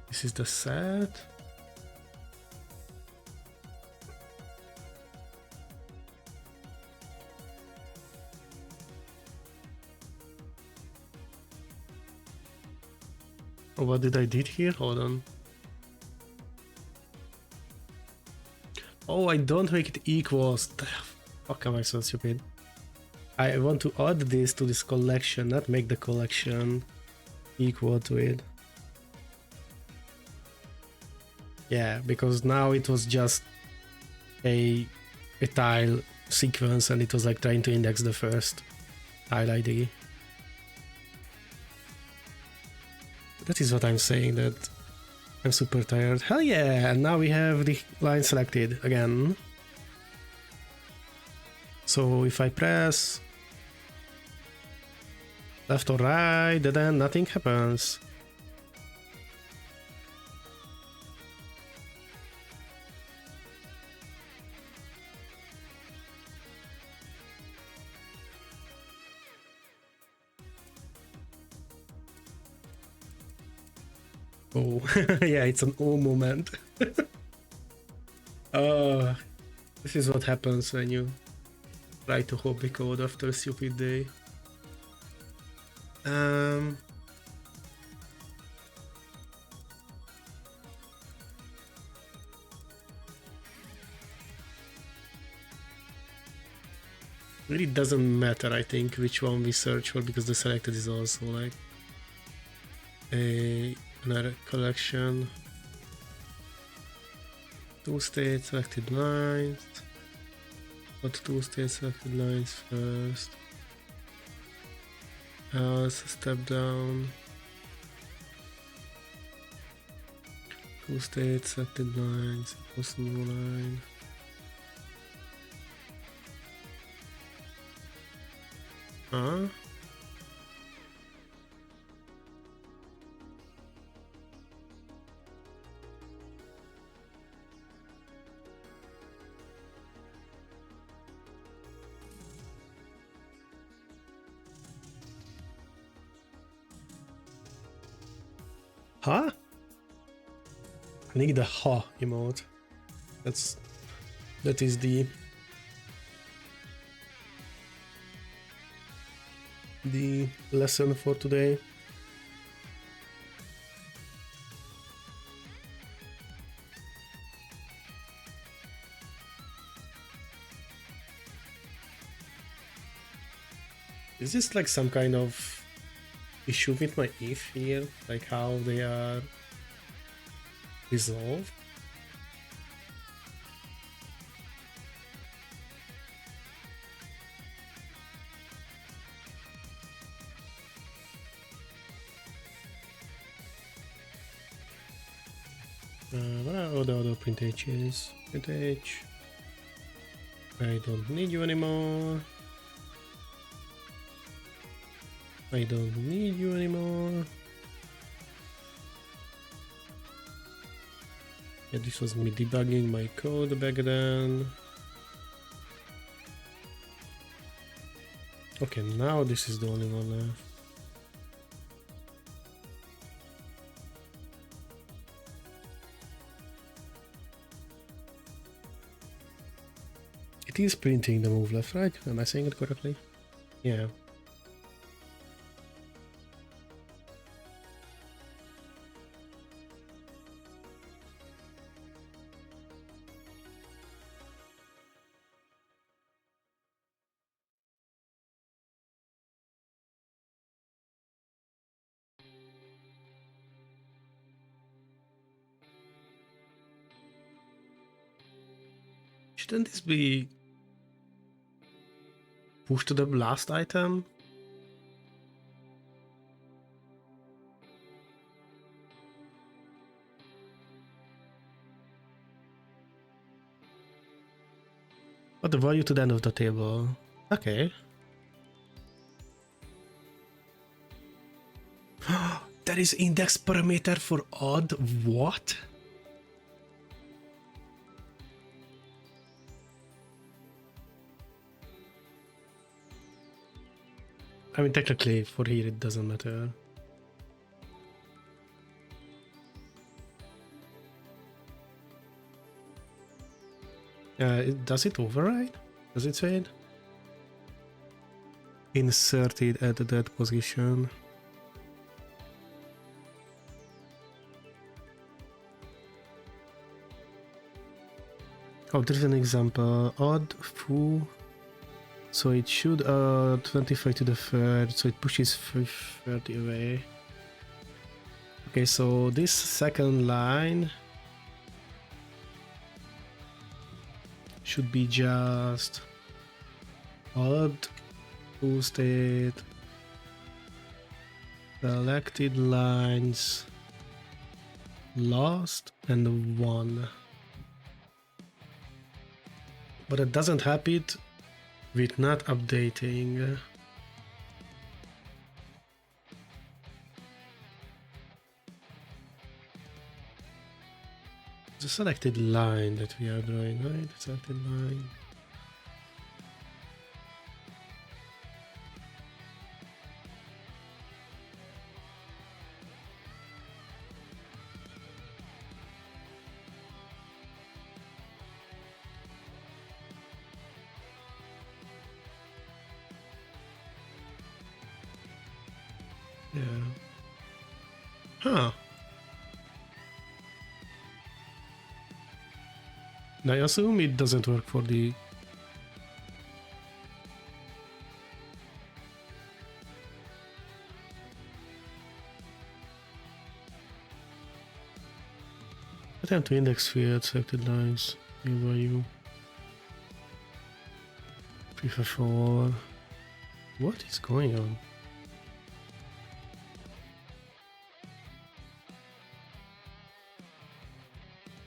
This is the set. Oh, what did I did here? Hold on. Oh, I don't make it equals. Fuck, am I so stupid? I want to add this to this collection, not make the collection equal to it. Yeah, because now it was just a tile sequence and it was like trying to index the first tile ID. That is what I'm saying, that I'm super tired. Hell yeah, and now we have the line selected again. So if I press left or right, then nothing happens. Oh, yeah, it's an oh moment. This is what happens when you try to hobby code after a stupid day. Really doesn't matter, I think, which one we search for, because the selected is also like another collection. Two state selected lines. Put two state selected lines first. Else step down. Two state selected lines. Post new line. Huh? Huh? I need the ha emote. That is the lesson for today. Is this like some kind of issue with my if here? Like how they are resolved? Auto print H is print H. I don't need you anymore. I don't need you anymore. Yeah, this was me debugging my code back then. Okay, now this is the only one left. It is printing the move left, right? Am I saying it correctly? Yeah. Shouldn't this be pushed to the last item? But the value to the end of the table. Okay. That is index parameter for odd. What? I mean, technically, for here it doesn't matter. Does it override? Does it say it? Inserted at that position. Oh, there's an example. Odd foo. So it should 25 to the third, so it pushes 30 away. Okay, so this second line should be just odd, boosted, selected lines, lost, and 1. But it doesn't help it with not updating. The selected line that we are drawing, right? Selected line. Yeah. Huh. I assume it doesn't work for the... Attempt to index field, selected lines, new value. Prefer 4. What is going on?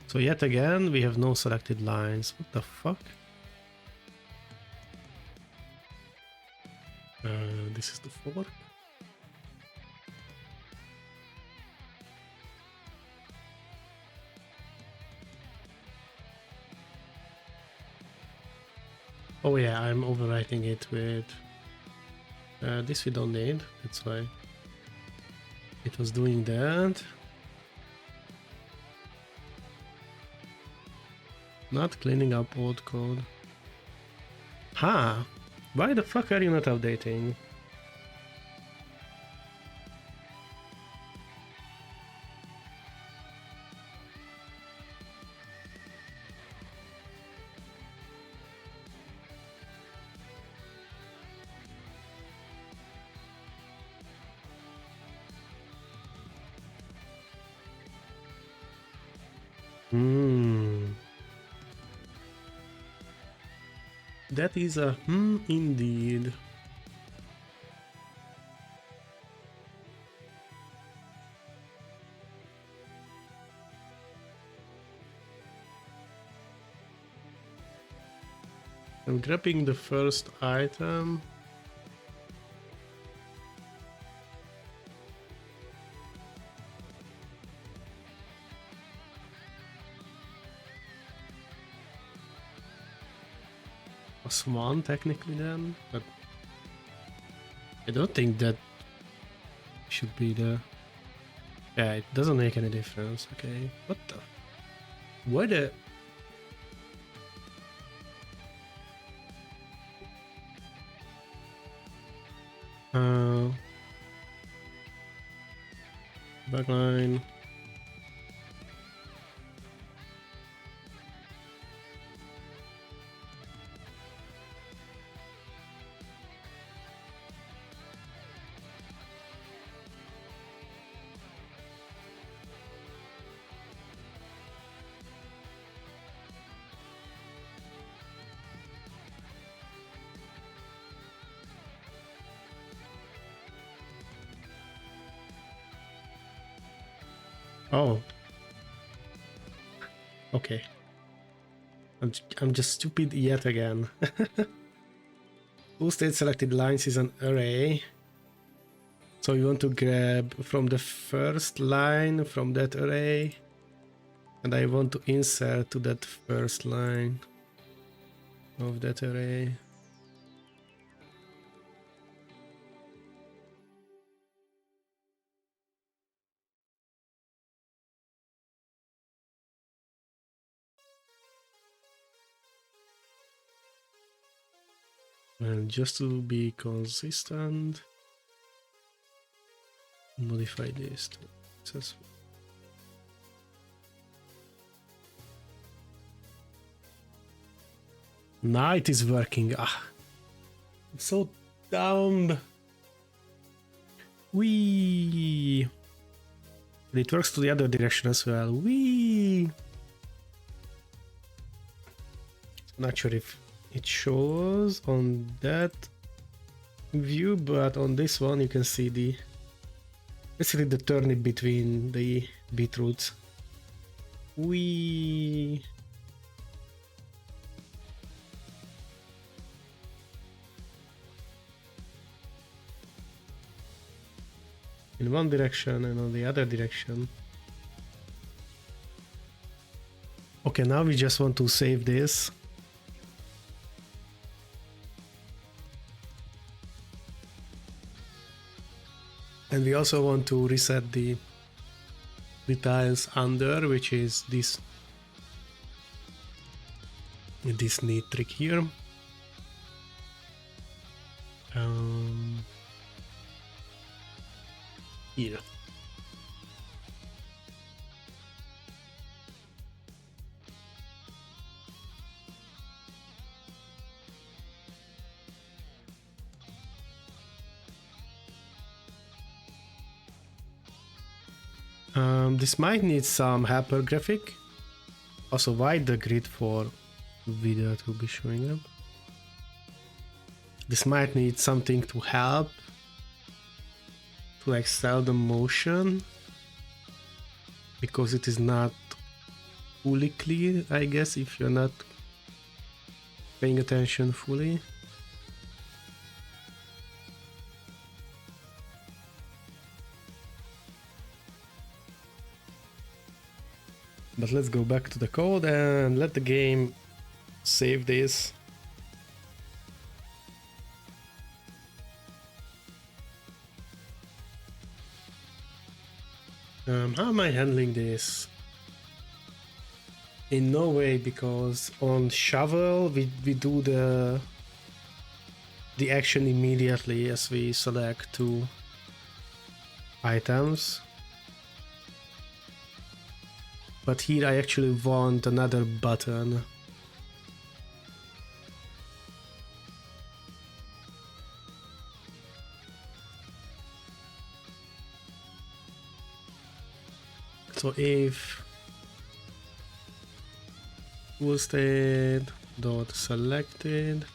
So yet again, we have no selected lines. What the fuck? This is the fork. Oh yeah, I'm overwriting it with... this we don't need, that's why it was doing that. Not cleaning up old code. Huh? Why the fuck are you not updating? That is a indeed. I'm grabbing the first item. +1 technically then, but I don't think that should be the... Yeah, it doesn't make any difference. Okay, what the... Why the... Backline. Oh. Okay. I'm just stupid yet again. Two state selected lines is an array. So you want to grab from the first line from that array. And I want to insert to that first line of that array. And just to be consistent, modify this to successful. Now it is working. Ah, I'm so dumb. Wee. It works to the other direction as well. Wee. Not sure if it shows on that view, but on this one you can see the basically the turnip between the beetroots. Wee. In one direction and on the other direction. Okay, now we just want to save this. And we also want to reset the tiles under, which is this neat trick here. Here. This might need some helper graphic. Also, wide the grid for video to be showing up. This might need something to help to like sell the motion, because it is not fully clear, I guess, if you're not paying attention fully. But let's go back to the code and let the game save this. How am I handling this? In no way, because on shovel we do the action immediately as we select two items. But here I actually want another button. So if full state dot selected,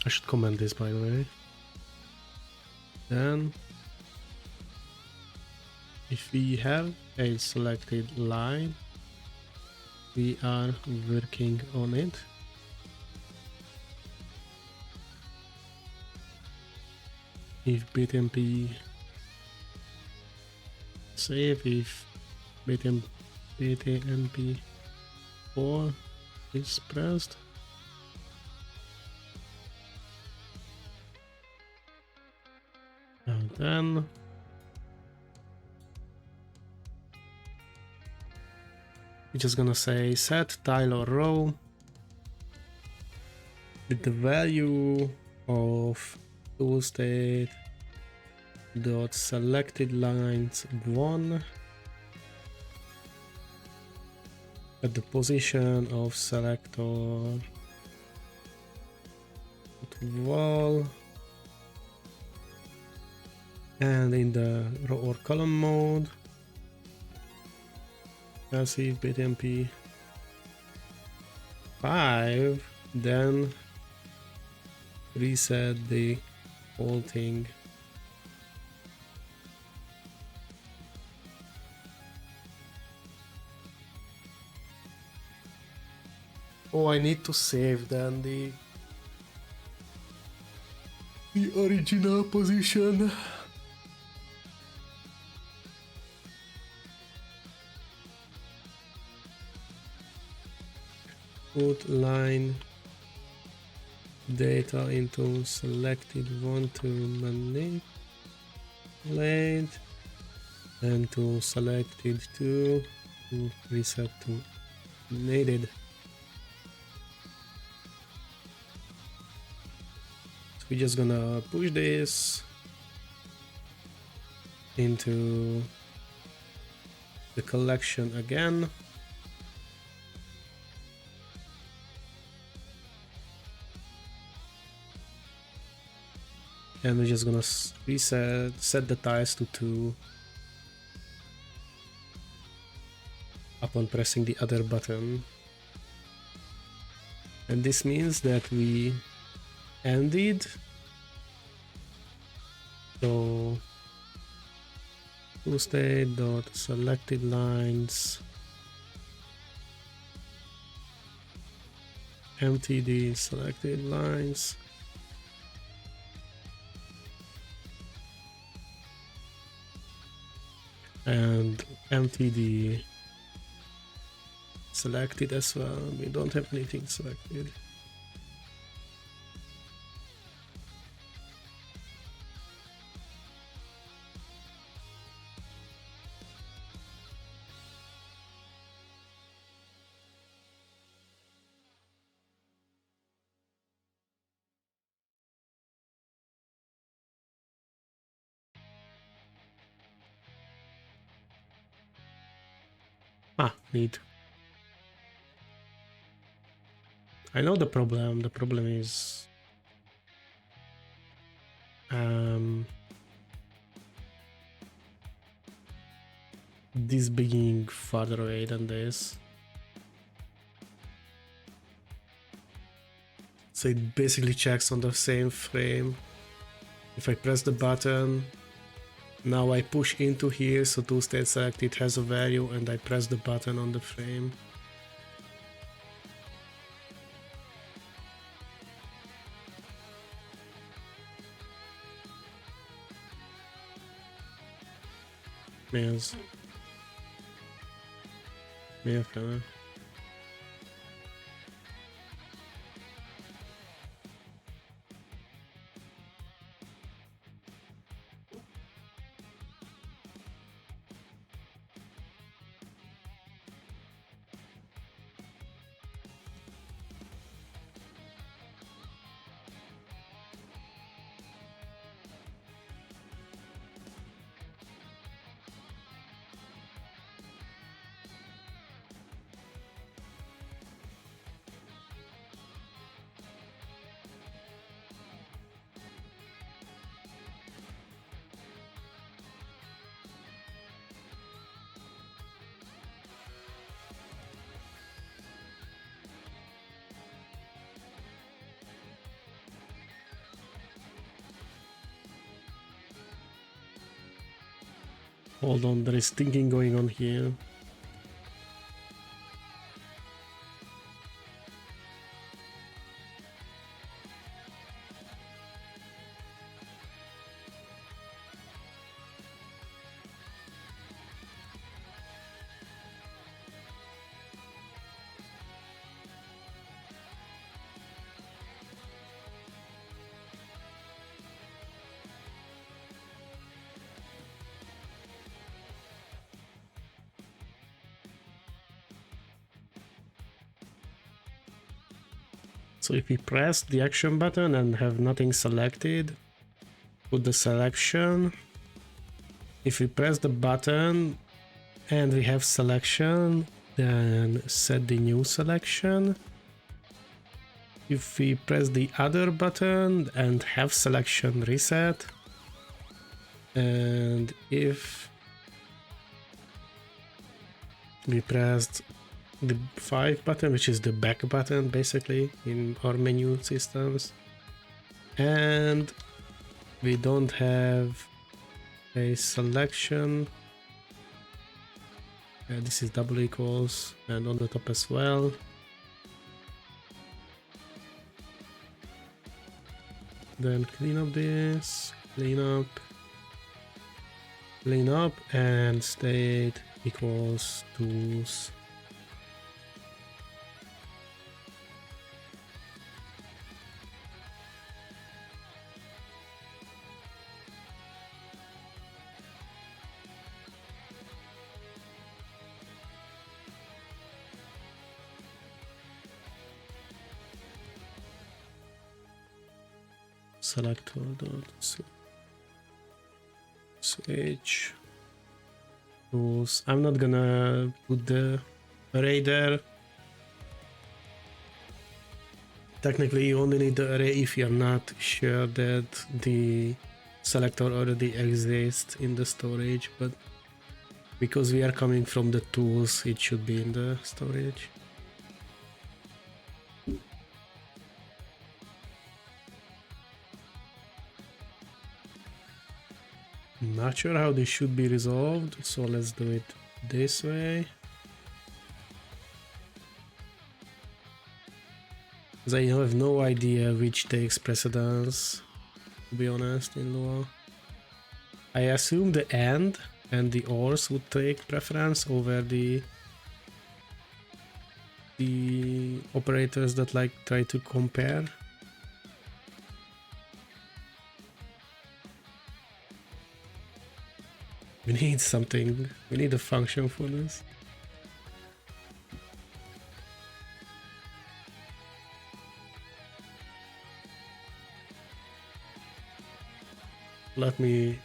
I should comment this by the way. Then if we have a selected line, we are working on it. If bitmp save, if bitmp4 is pressed, and then we're just gonna say set tile or row with the value of tool state dot selected lines 1 at the position of selector wall, and in the row or column mode passive bitmp 5, then reset the whole thing. Oh, I need to save then the original position. Put line data into selected one to manipulate and to selected two to reset to needed. So we're just gonna push this into the collection again. And we're just gonna set the tiles to 2 upon pressing the other button. And this means that we ended. So toState.selected lines mtd selected lines and mtd selected as well. We don't have anything selected. Neat. I know the problem. The problem is this being farther away than this. So it basically checks on the same frame. If I press the button, now I push into here, so toState selected has a value, and I press the button on the frame. Yes. Yeah, okay. Hold on, there is thinking going on here. So if we press the action button and have nothing selected, put the selection. If we press the button and we have selection, then set the new selection. If we press the other button and have selection, reset. And if we pressed the 5 button, which is the back button basically in our menu systems, and we don't have a selection, this is double equals, and on the top as well, then clean up this, clean up, and state equals tools. Selector dot switch tools. I'm not gonna put the array there. Technically, you only need the array if you're not sure that the selector already exists in the storage, but because we are coming from the tools, it should be in the storage. Not sure how this should be resolved, so let's do it this way. Because I have no idea which takes precedence, to be honest, in Lua. I assume the AND and the ORs would take preference over the operators that like try to compare. We need something, we need a function for this. Let me,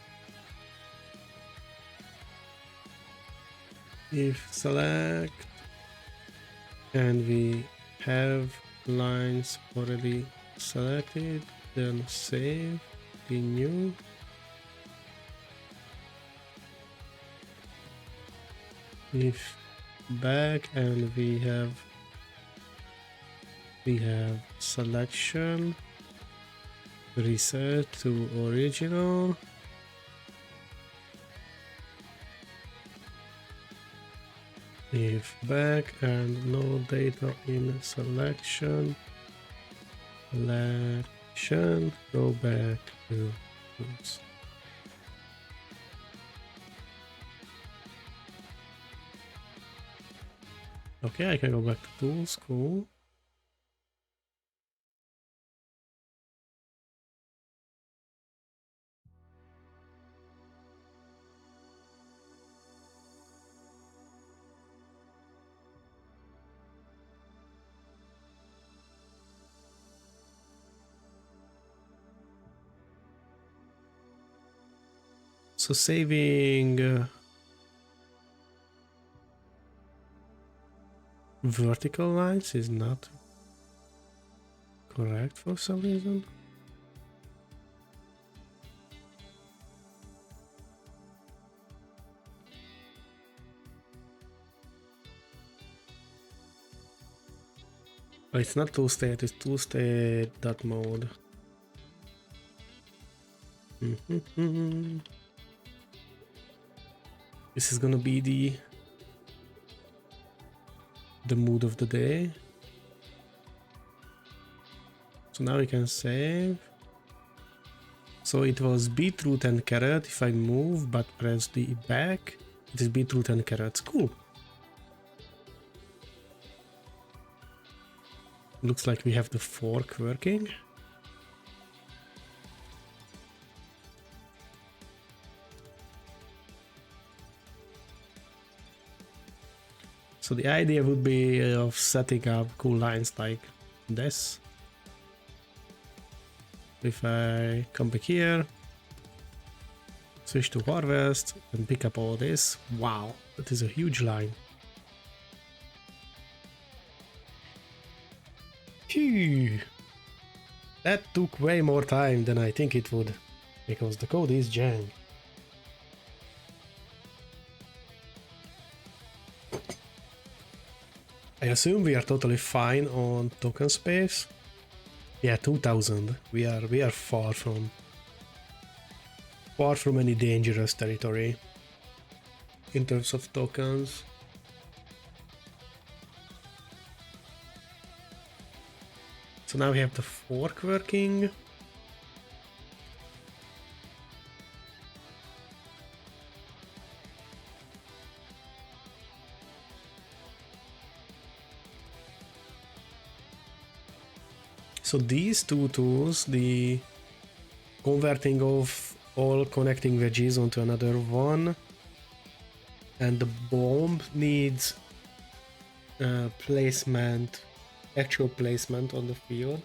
if select, and we have lines already selected, then save, renew. If back, and we have selection, reset to original. If back and no data in selection, go back to tools. Okay, I can go back to tools, cool. So saving vertical lines is not correct for some reason. Oh, it's not toolstate, it's toolstate.mode. This is gonna be the mood of the day. So now we can save. So it was beetroot and carrot. If I move but press the back, it is beetroot and carrots. Cool. Looks like we have the fork working. So the idea would be of setting up cool lines like this. If I come back here, switch to harvest and pick up all this. Wow, that is a huge line. Phew. That took way more time than I think it would, because the code is Django. I assume we are totally fine on token space. Yeah, 2000. We are far from any dangerous territory in terms of tokens. So now we have the fork working. So these two tools, the converting of all connecting wedges onto another one, and the bomb needs placement, actual placement on the field.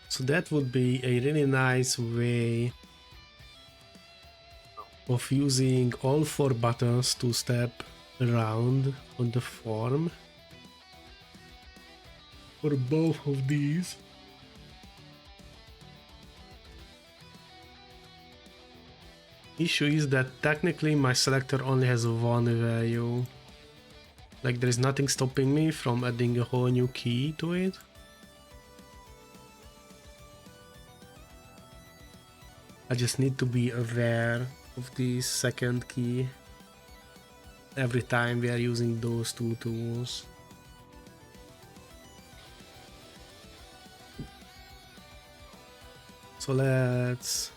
So that would be a really nice way of using all 4 buttons to step around on the form for both of these. Issue is that technically my selector only has 1 value. Like there is nothing stopping me from adding a whole new key to it. I just need to be aware of the second key every time we are using those two tools. So let's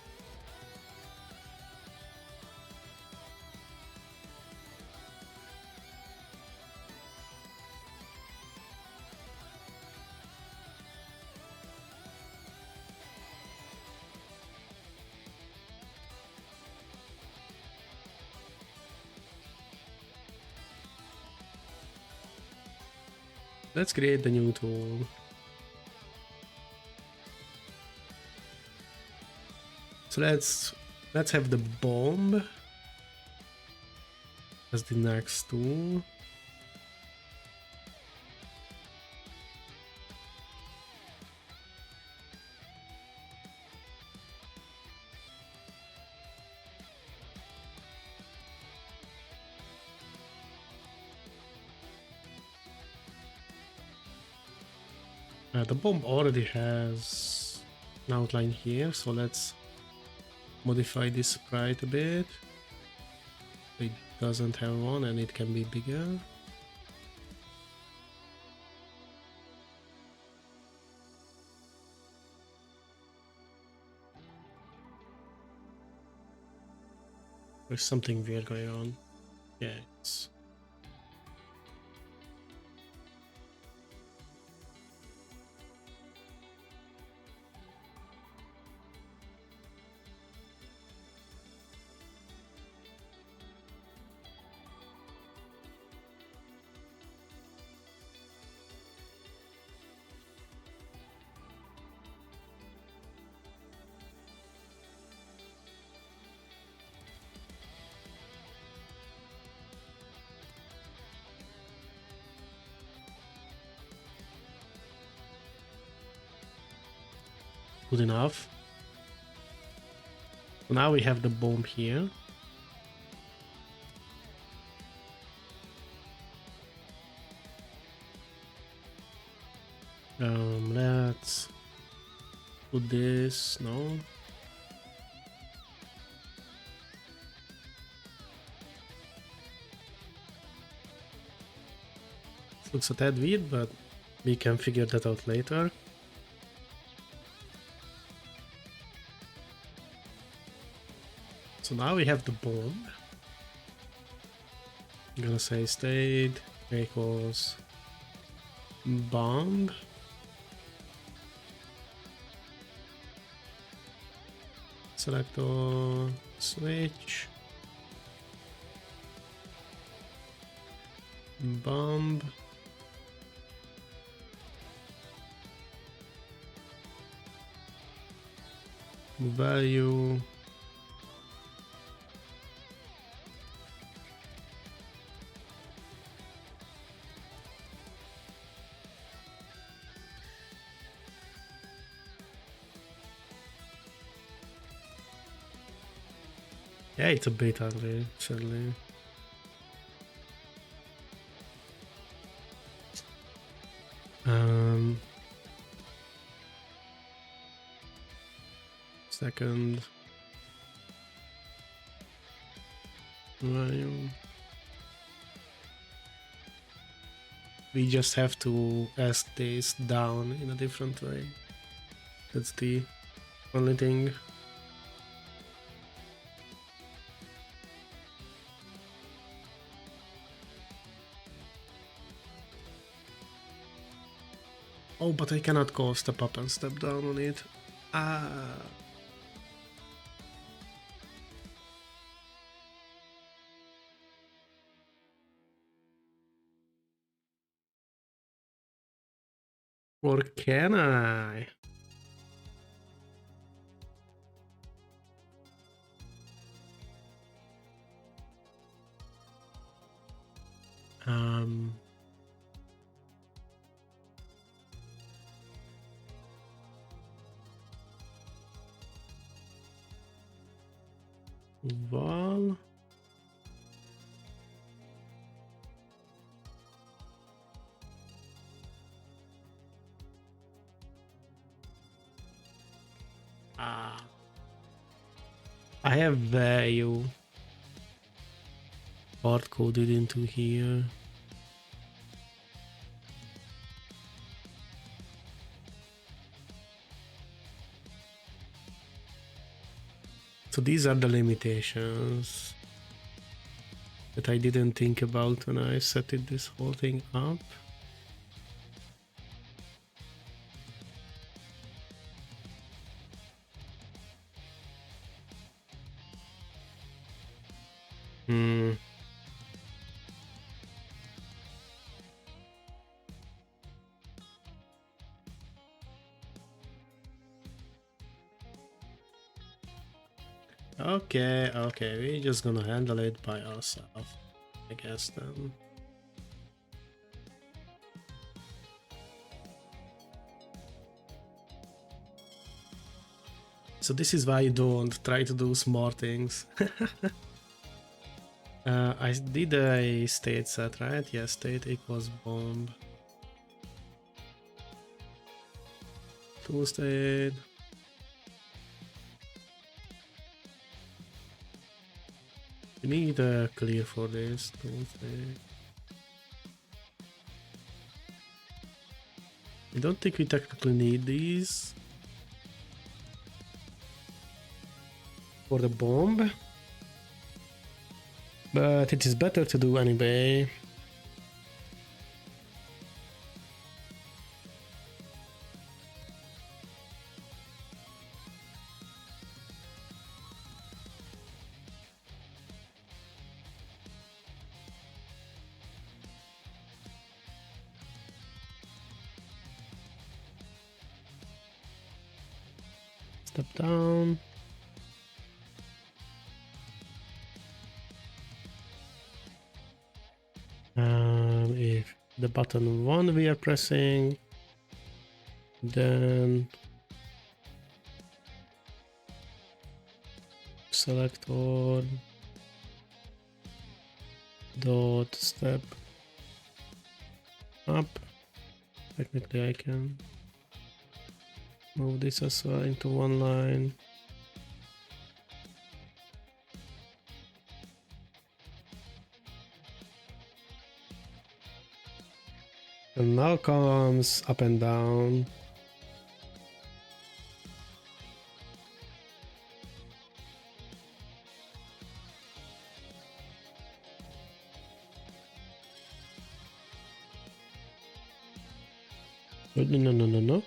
create the new tool. So let's have the bomb as the next tool. The bomb already has an outline here, so let's modify this sprite a bit. It doesn't have one and it can be bigger. There's something weird going on. Yeah, it's... Good enough. So now we have the bomb here. Let's put this, no. Looks a tad weird, but we can figure that out later. So now we have the bomb. I'm gonna say state equals bomb. Selector switch. Bomb. Value. Yeah, it's a bit ugly, certainly. Second value. We just have to ask this down in a different way. That's the only thing. Oh, but I cannot go step up and step down on it. Ah. Or can I? Well, I have value hard coded into here. So these are the limitations that I didn't think about when I set it this whole thing up. Okay, we're just gonna handle it by ourselves, I guess then. So this is why you don't try to do smart things. I did a state set, right? Yes, state equals bomb. Two state. We need a clear for this. Two state. I don't think we technically need these for the bomb, but it is better to do anyway. Step down. If the button 1 we are pressing, then selector dot step up. Technically I can move this as well into one line. And now comes up and down. No.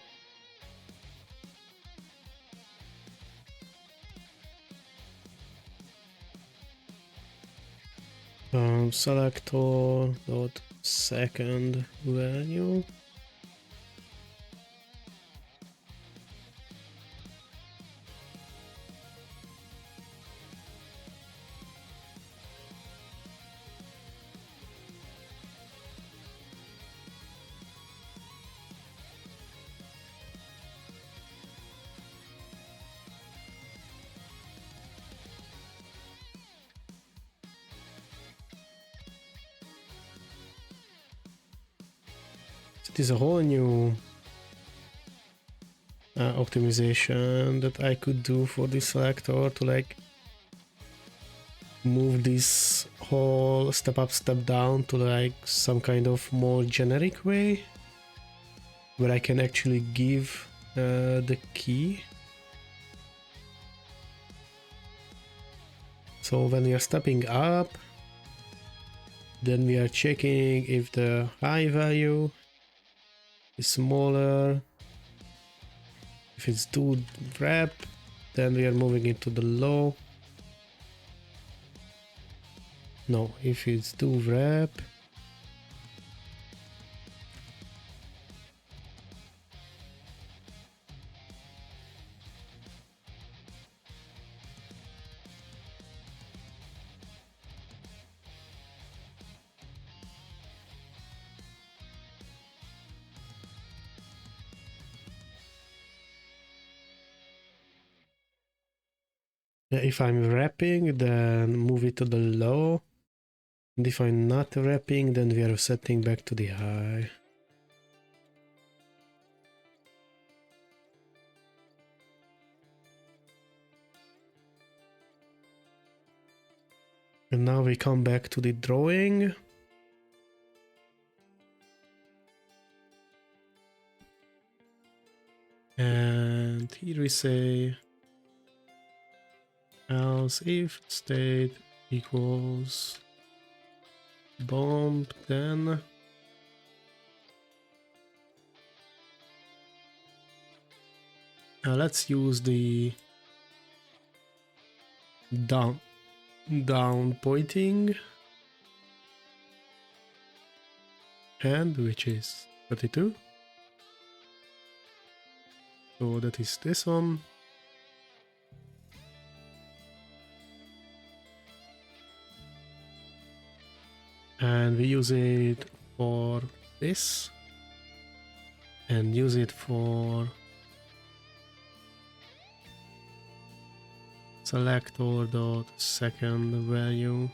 Selector dot second value. It is a whole new optimization that I could do for this selector to like move this whole step up, step down to like some kind of more generic way where I can actually give the key So when we are stepping up, then we are checking if the high value is smaller. If it's too wrap, then we are moving into the low. No, if it's too wrap, if I'm wrapping, then move it to the low. And if I'm not wrapping, then we are setting back to the high. And now we come back to the drawing. And here we say else if state equals bomb, then let's use the down pointing hand, which is 32. So that is this one. And we use it for this and use it for selector dot second value.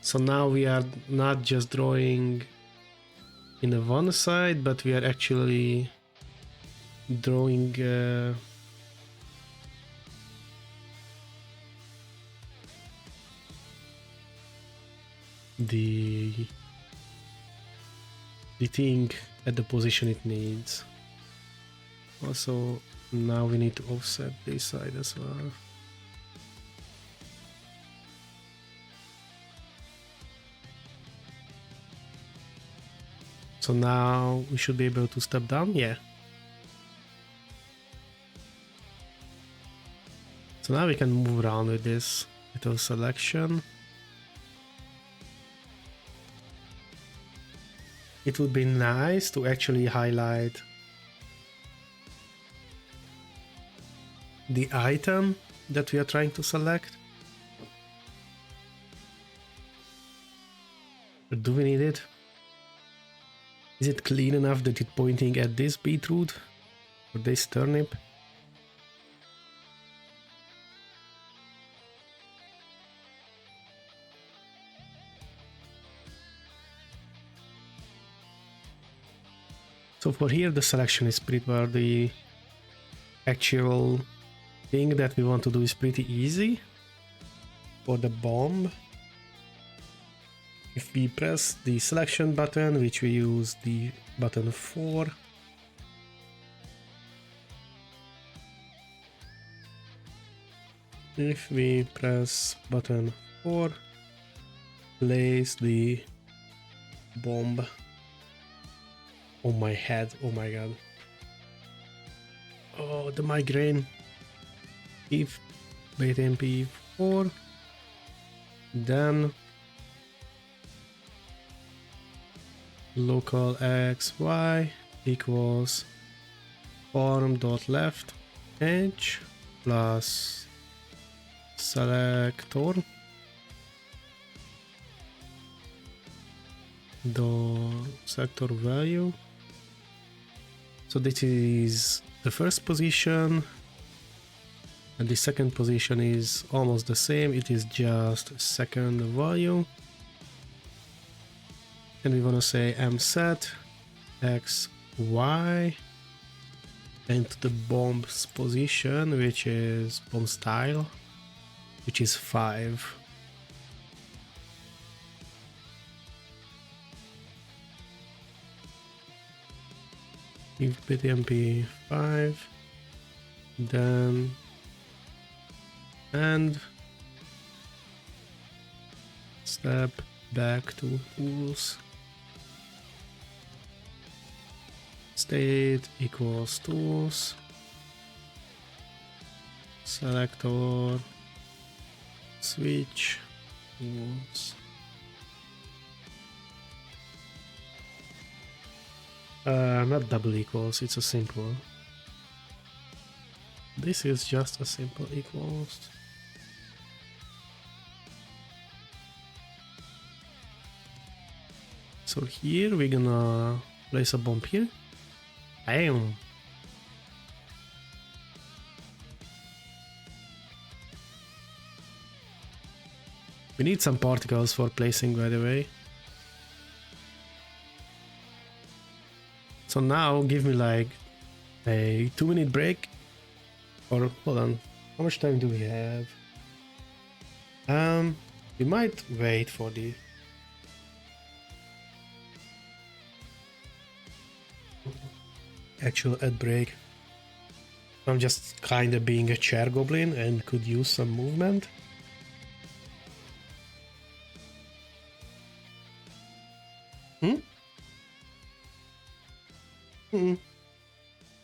So now we are not just drawing in the one side, but we are actually drawing the thing at the position it needs. Also, now we need to offset this side as well. So now we should be able to step down, yeah. So now we can move around with this little selection. It would be nice to actually highlight the item that we are trying to select. But do we need it? Is it clean enough that it's pointing at this beetroot or this turnip? So for here the selection is pretty well, the actual thing that we want to do is pretty easy. For the bomb, if we press the selection button, which we use the button 4, if we press button 4, place the bomb on my head. Oh my god. Oh, the migraine. If bait MP4, then local xy equals form.left edge plus selector the sector value. So this is the first position, and the second position is almost the same, it is just second value. And we want to say mset xy and the bomb's position, which is bomb style, which is 5. If bitmp 5, then And step back to tools. State equals tools. Selector. Switch. Tools. Not double equals, it's a simple. This is just a simple equals. So here we're gonna place a bomb here. Bam! We need some particles for placing, by the way. So now give me like a 2-minute break. Or hold on, how much time do we have? We might wait for the actual ad break. I'm just kinda being a chair goblin and could use some movement.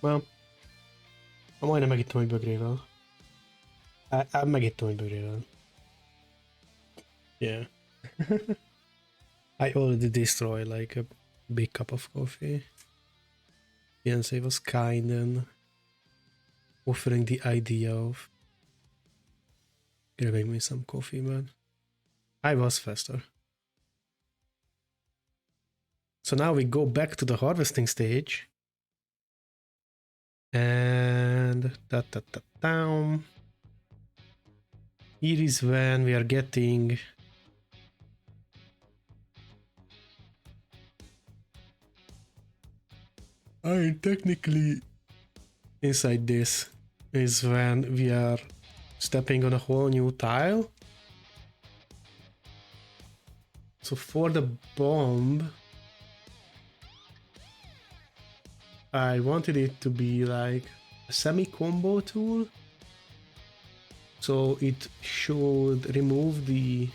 Well, majdnem megittem egy bögrével. Megittem egy bögrével. Yeah. I already destroyed like a big cup of coffee. Fiancé was kind and offering the idea of giving me some coffee, but I was faster. So now we go back to the harvesting stage. And down. Here is when we are getting technically inside this is when we are stepping on a whole new tile. So for the bomb, I wanted it to be like a semi-combo tool. So it should remove the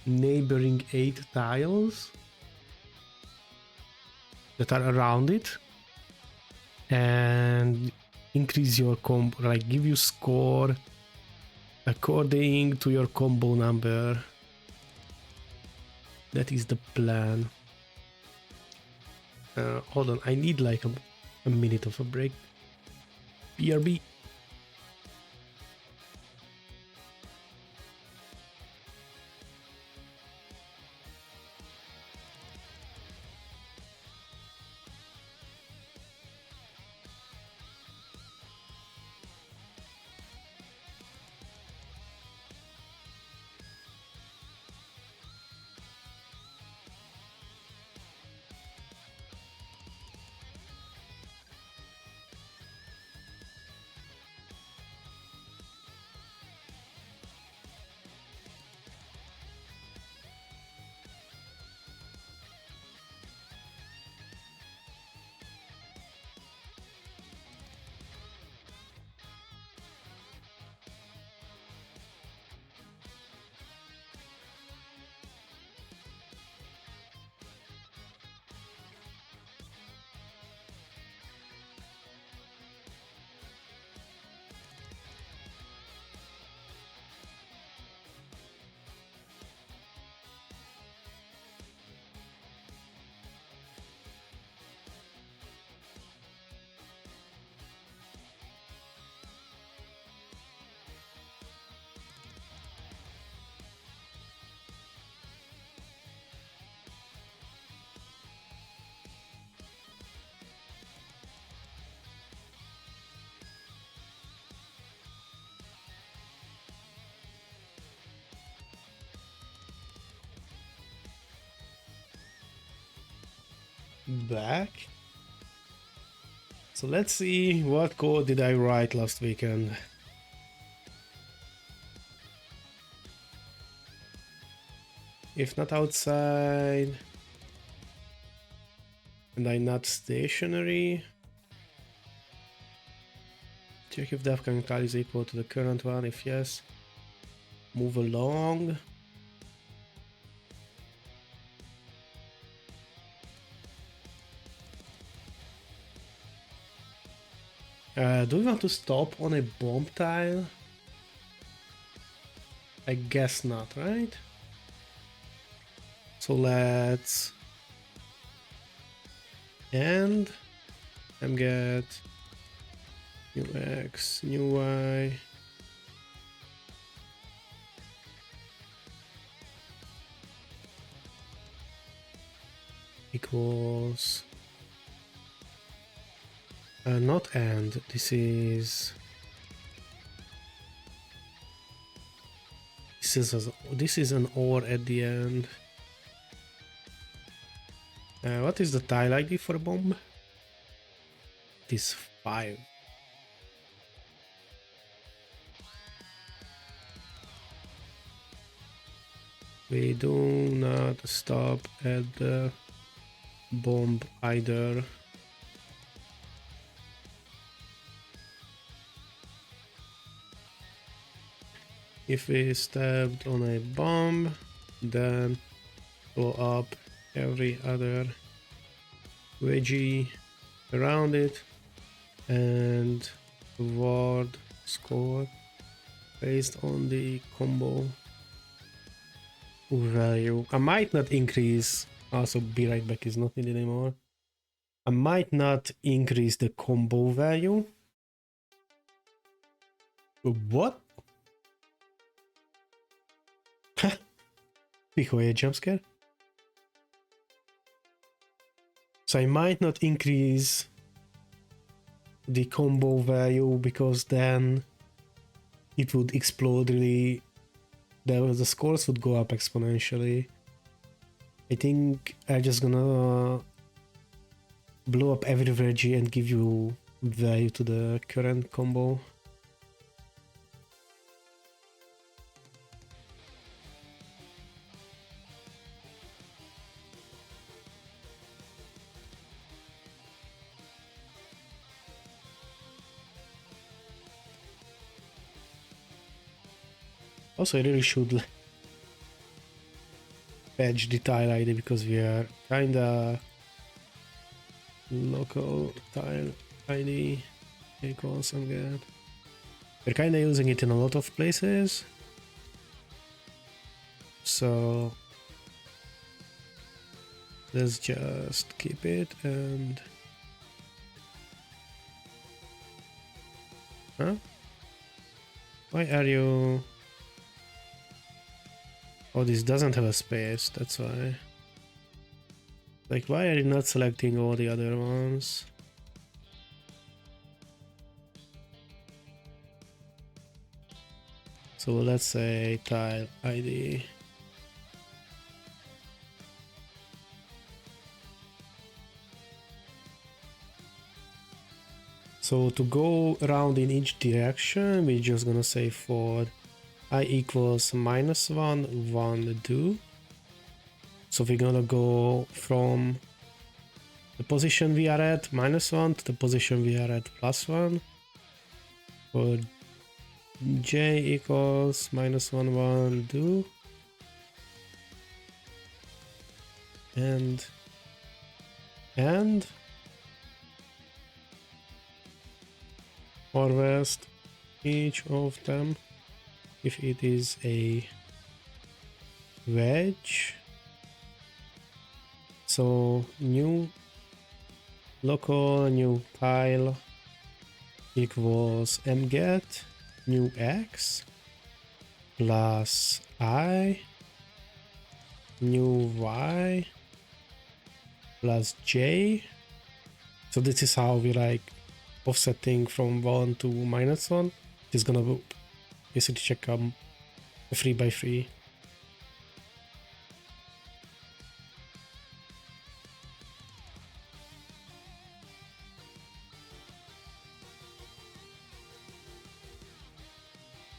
neighboring 8 tiles that are around it and increase your combo, like give you score according to your combo number. That is the plan. Hold on, I need like a minute of a break. BRB. Back. So let's see what code did I write last weekend. If not outside and I'm not stationary, Check if def current tile is equal to the current one. If yes, move along. Do we want to stop on a bomb tile? I guess not, right? So let's end and get new x, new y. Equals not end, this is an or at the end. What is the tile ID for a bomb? It is 5. We do not stop at the bomb either. If we stepped on a bomb, then blow up every other wedgie around it and reward score based on the combo value. I might not increase, also be right back is not needed anymore. I might not increase the combo value. What? PICO-8 jump scare. So I might not increase the combo value because then it would explode really. The scores would go up exponentially. I think I'm just gonna blow up every Reggie and give you value to the current combo. Also, I really should patch the tile ID because we are kinda local tile ID equals and get. We're kinda using it in a lot of places. So let's just keep it and huh? Why are you? Oh, this doesn't have a space, that's why. Like, why are you not selecting all the other ones? So let's say tile ID. So to go around in each direction, we're just gonna say for I equals -1, 1, 2. So we're gonna go from the position we are at -1 to the position we are at +1. For j equals -1, 1, 2. And harvest each of them if it is a wedge. So new local new tile equals mget new x plus I new y plus j. So this is how we like offsetting from 1 to -1. It's gonna basically check a 3x3.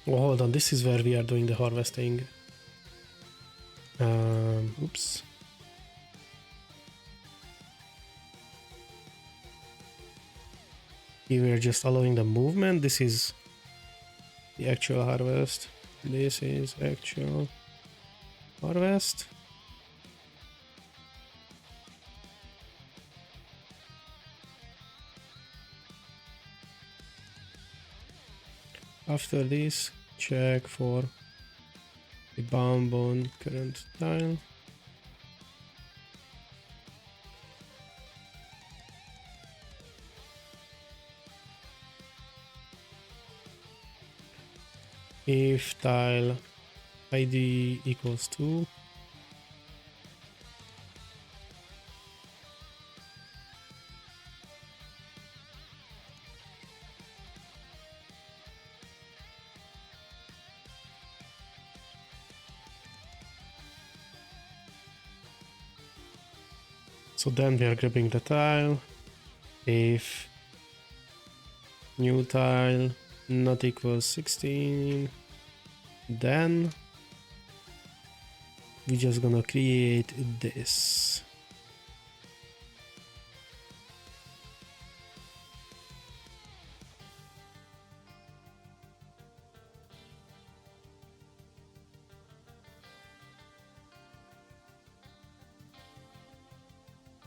Oh, hold on, this is where we are doing the harvesting. Oops. Here we're just allowing the movement. This is the actual harvest. This is actual harvest. After this, check for the bound on current tile. If tile ID equals 2, so then we are grabbing the tile. If new tile not equals 16, then we're just gonna create this.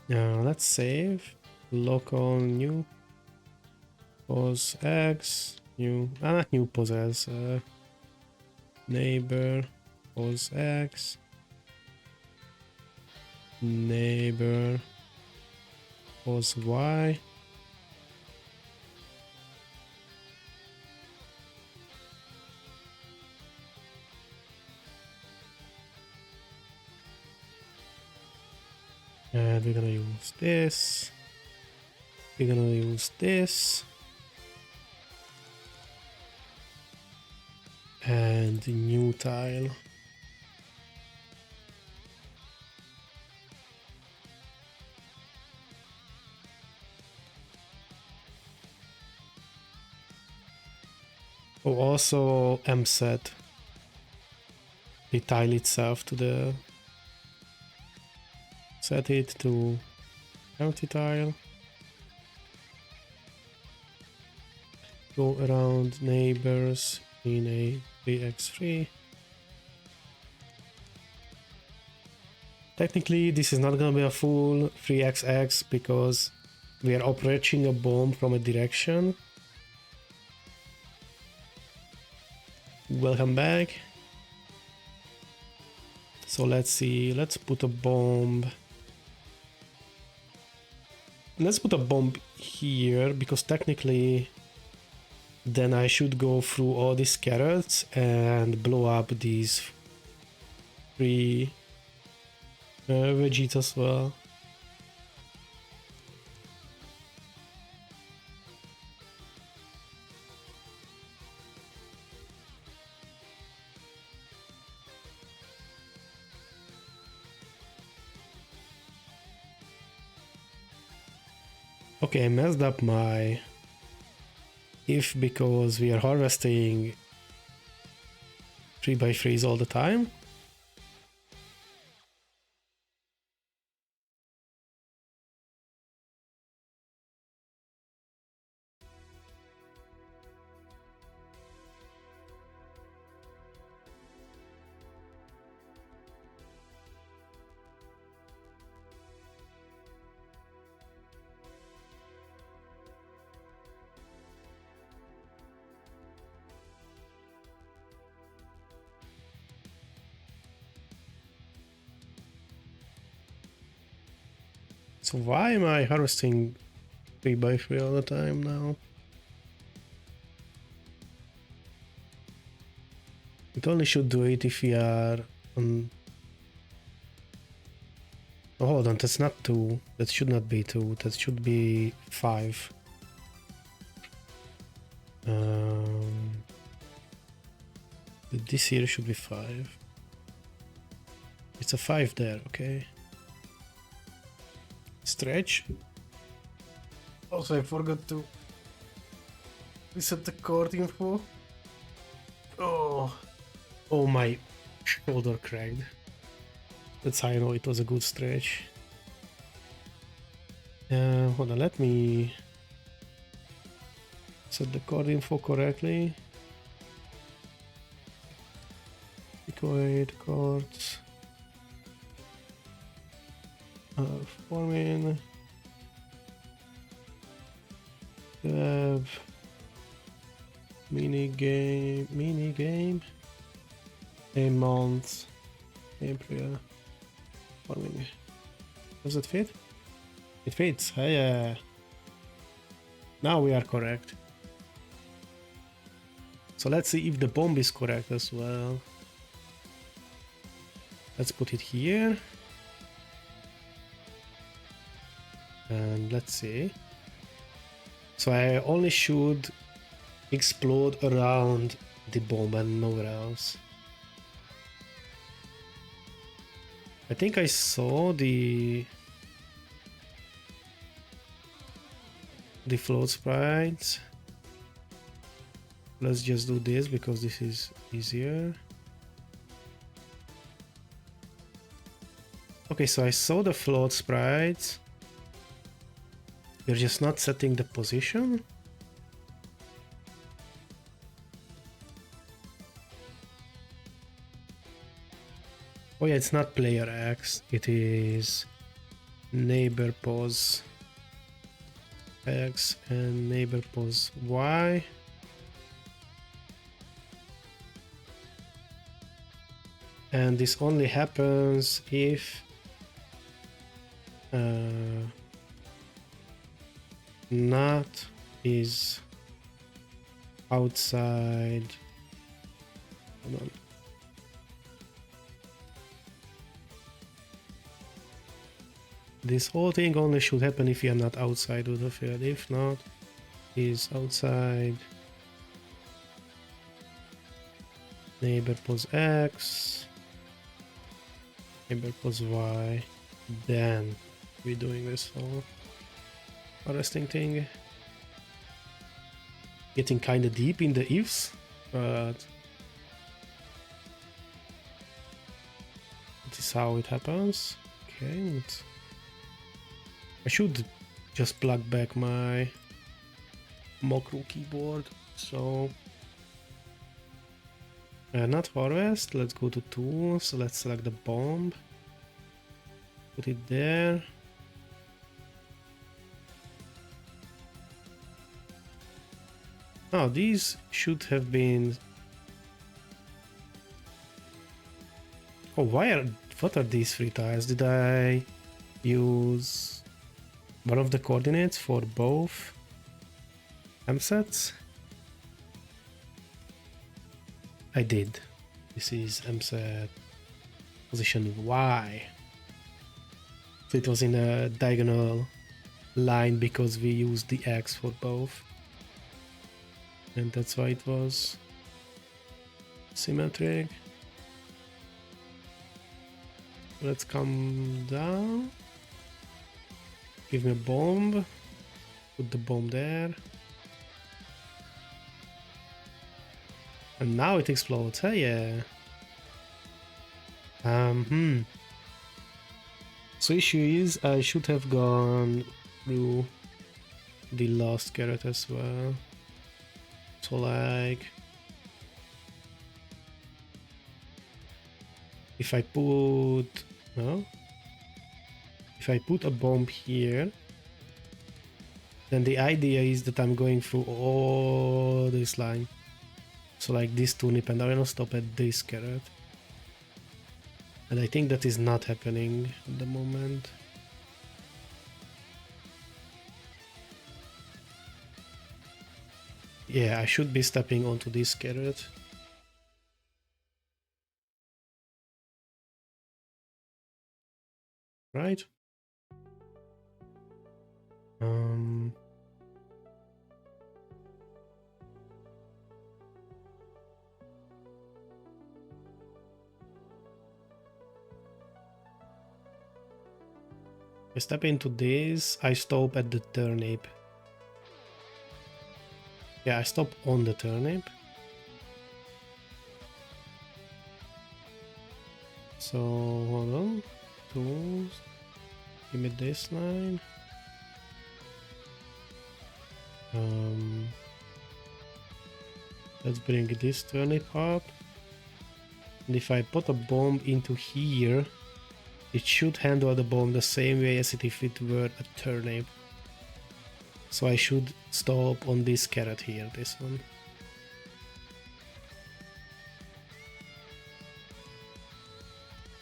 Now let's save. Local new pos x new, not new pos as neighbor pos x neighbor pos y. And we're gonna use this. We're gonna use this. And new tile. Oh, also set the tile itself to the, set it to empty tile. Go around neighbors in a 3x3. Technically, this is not gonna be a full 3xx because we are approaching a bomb from a direction. Welcome back. So let's see, let's put a bomb. Let's put a bomb here because technically then I should go through all these carrots and blow up these 3 veggies as well. Okay, I messed up my if because we are harvesting 3x3s all the time. So why am I harvesting 3x3 all the time now? It only should do it if we are on... Oh, hold on, that's not 2. That should not be 2. That should be 5. This here should be 5. It's a 5 there, okay. Stretch. Also, I forgot to reset the card info. Oh, my shoulder cracked. That's how I know it was a good stretch. Hold on, let me set the card info correctly. PICO-8 cards. Forming. Have minigame A Month. April. Forming. Does it fit? It fits. Hey, now we are correct. So let's see if the bomb is correct as well. Let's put it here. And let's see. So I only should explode around the bomb and nowhere else. I think I saw the float sprites. Let's just do this because this is easier. Okay, so I saw the float sprites. We're just not setting the position. Oh yeah, it's not player X, it is neighbor pose X and neighbor pose Y. And this only happens if not is outside. Hold on. This whole thing only should happen if you are not outside of the field. If not, is outside. Neighbor pose X. Neighbor pose Y. Then we're doing this whole interesting thing. Getting kind of deep in the ifs, but this is how it happens. Okay, I should just plug back my macro keyboard. So not harvest, let's go to tools, let's select the bomb, put it there. Oh, these should have been... Oh, what are these 3 tiles? Did I use one of the coordinates for both M sets? I did. This is M set position Y. So it was in a diagonal line because we used the X for both. And that's why it was symmetric. Let's come down. Give me a bomb. Put the bomb there. And now it explodes. Hey, yeah. So issue is I should have gone through the last carrot as well. So like if I put a bomb here, then the idea is that I'm going through all this line. So like this turnip, and I will stop at this carrot. And I think that is not happening at the moment. Yeah, I should be stepping onto this carrot. Right? I step into this, I stop at the turnip. Yeah, I stop on the turnip. So, hold on. Tools. Give me this line. Let's bring this turnip up. And if I put a bomb into here, it should handle the bomb the same way as if it were a turnip. So I should stop on this carrot here, this one.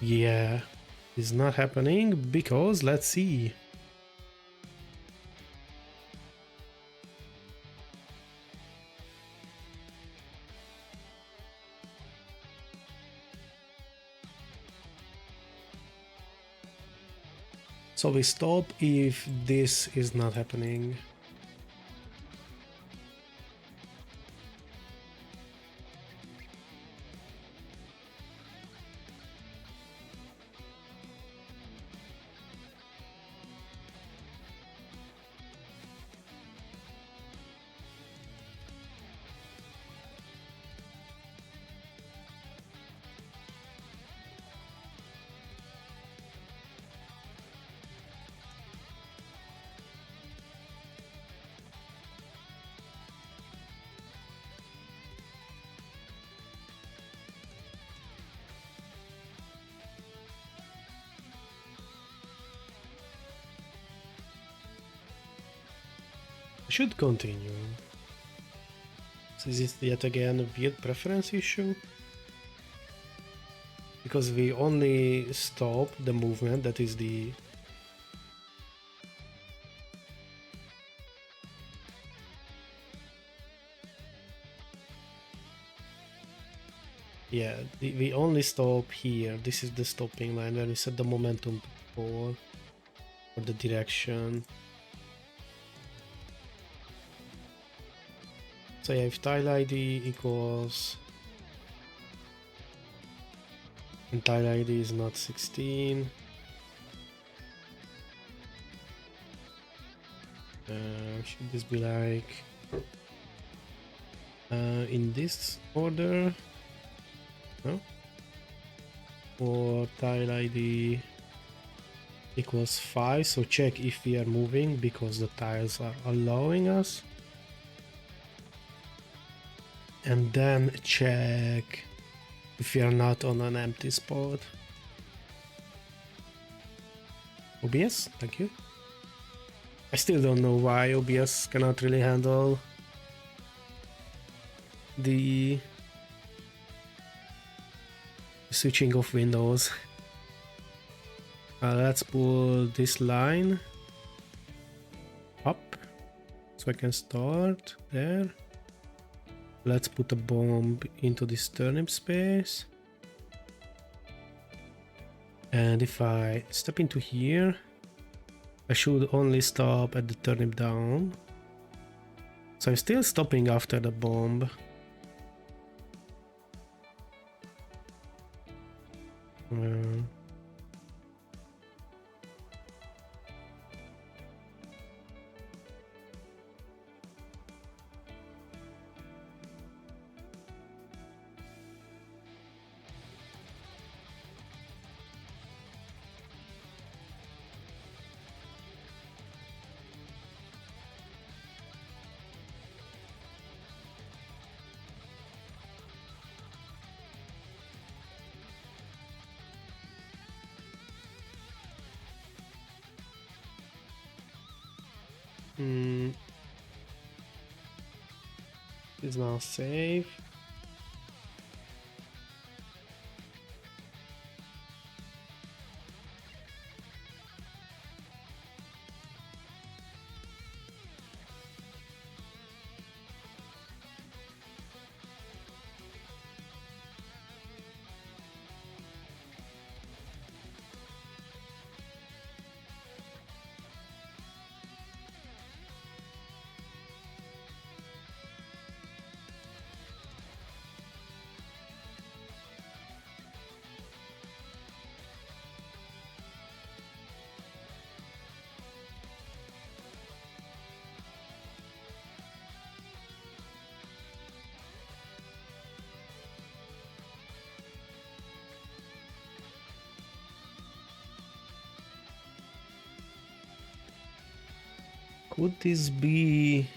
Yeah, it's not happening because let's see. So we stop if this is not happening. I should continue. So is it yet again a weird preference issue? Because we only stop the movement, that is the... Yeah, we only stop here. This is the stopping line where we set the momentum for the direction. So yeah, if tile ID equals, and tile ID is not 16, should this be like in this order? No? Or tile ID equals 5, so check if we are moving because the tiles are allowing us. And then check if we are not on an empty spot. OBS, thank you. I still don't know why OBS cannot really handle the switching of windows. Let's pull this line up so I can start there. Let's put a bomb into this turnip space. And if I step into here, I should only stop at the turnip down. So I'm still stopping after the bomb. Is now safe. Could this be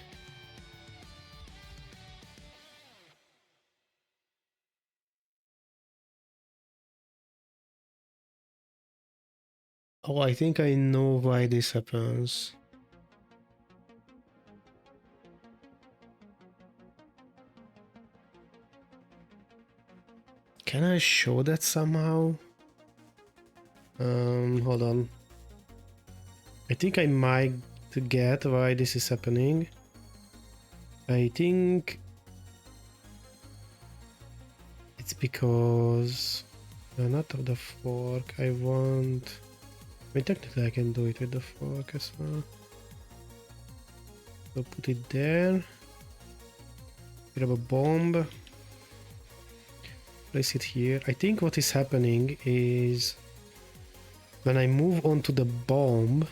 Oh, I think I know why this happens. Can I show that somehow? Hold on. I think I might get why this is happening. I think it's because not of the fork. I want. I mean, technically, I can do it with the fork as well. So put it there. Grab a bomb. Place it here. I think what is happening is when I move onto the bomb.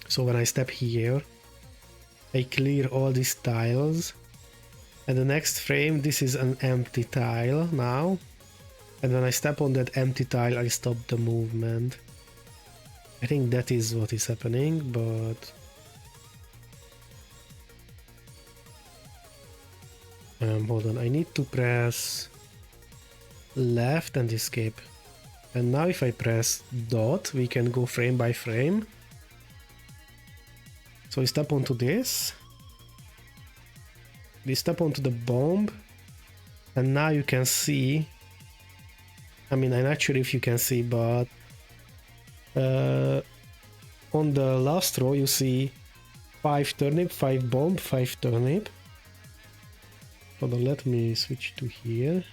So when I step here, I clear all these tiles. And the next frame, this is an empty tile now. And when I step on that empty tile, I stop the movement. I think that is what is happening, but... hold on, I need to press left and escape. And now if I press dot, we can go frame by frame. So we step onto this. We step onto the bomb. And now you can see... I mean, I'm not sure if you can see, but... on the last row you see 5 turnip, 5 bomb, 5 turnip. Hold on, let me switch to here.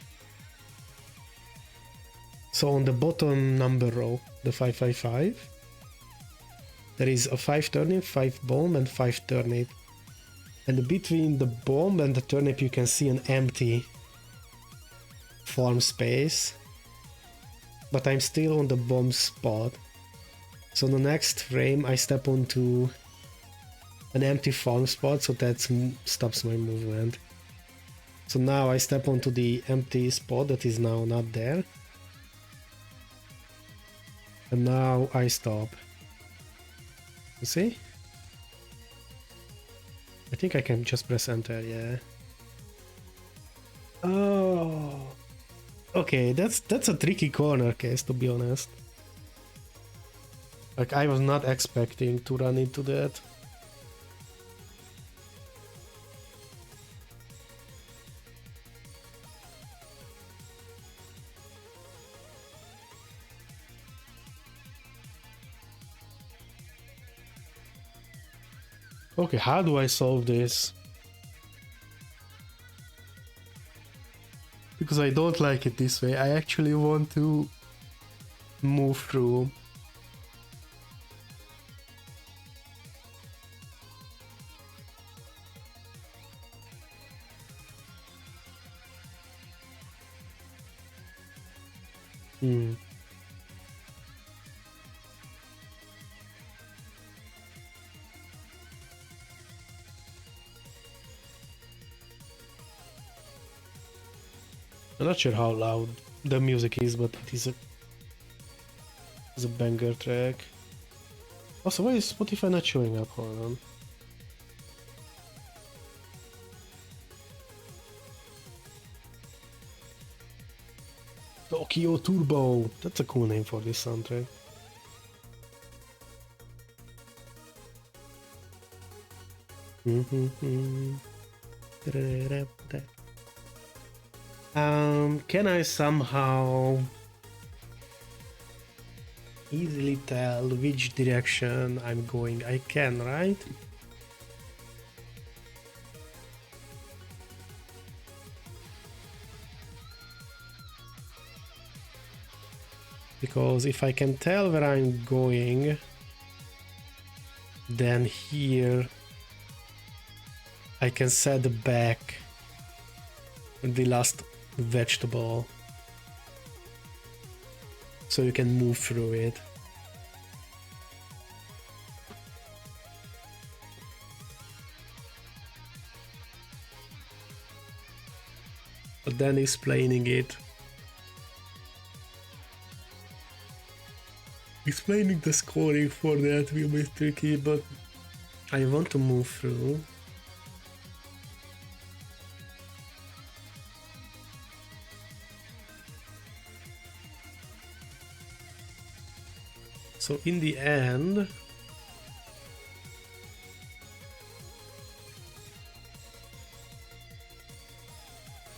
So on the bottom number row, the 555, there is a 5 turnip, 5 bomb and 5 turnip. And between the bomb and the turnip you can see an empty farm space. But I'm still on the bomb spot. So the next frame I step onto an empty farm spot, so that stops my movement. So now I step onto the empty spot that is now not there. And now I stop. You see? I think I can just press enter, yeah. Oh. Okay, that's a tricky corner case, to be honest. Like, I was not expecting to run into that. Okay, how do I solve this? Because I don't like it this way. I actually want to move through. I'm not sure how loud the music is, but it is a banger track. Also, why is Spotify not showing up? Hold on. Tokyo Turbo! That's a cool name for this soundtrack. Can I somehow easily tell which direction I'm going? I can, right? Because if I can tell where I'm going, then here I can set back the last vegetable so you can move through it. But then explaining the scoring for that will be tricky, but I want to move through. So in the end,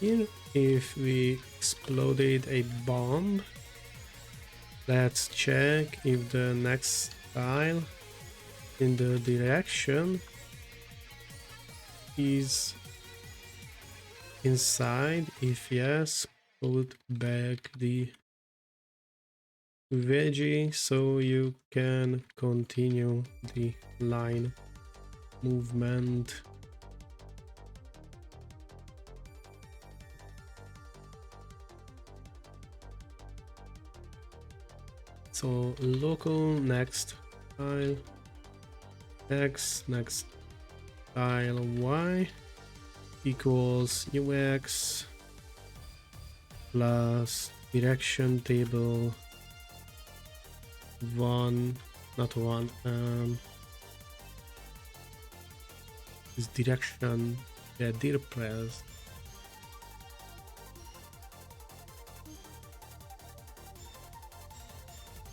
here, if we exploded a bomb, let's check if the next tile in the direction is inside. If yes, put back the veggie so you can continue the line movement. So local next tile x next tile y equals ux plus direction table 1, not 1, is direction, yeah, dir press.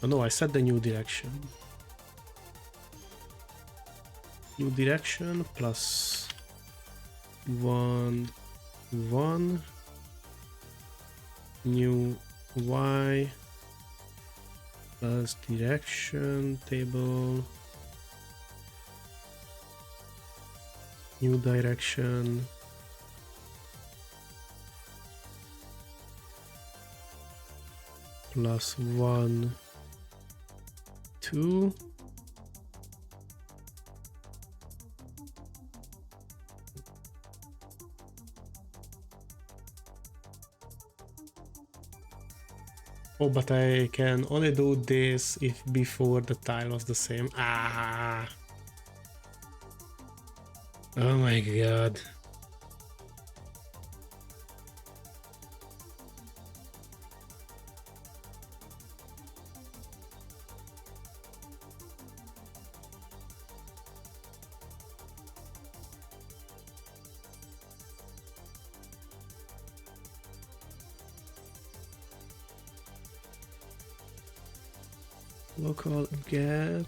Oh no, I set the new direction. New direction plus 1, 1, new y plus direction table, new direction plus 1, 2, oh, but I can only do this if before the tile was the same. Ah! Oh my god. Local get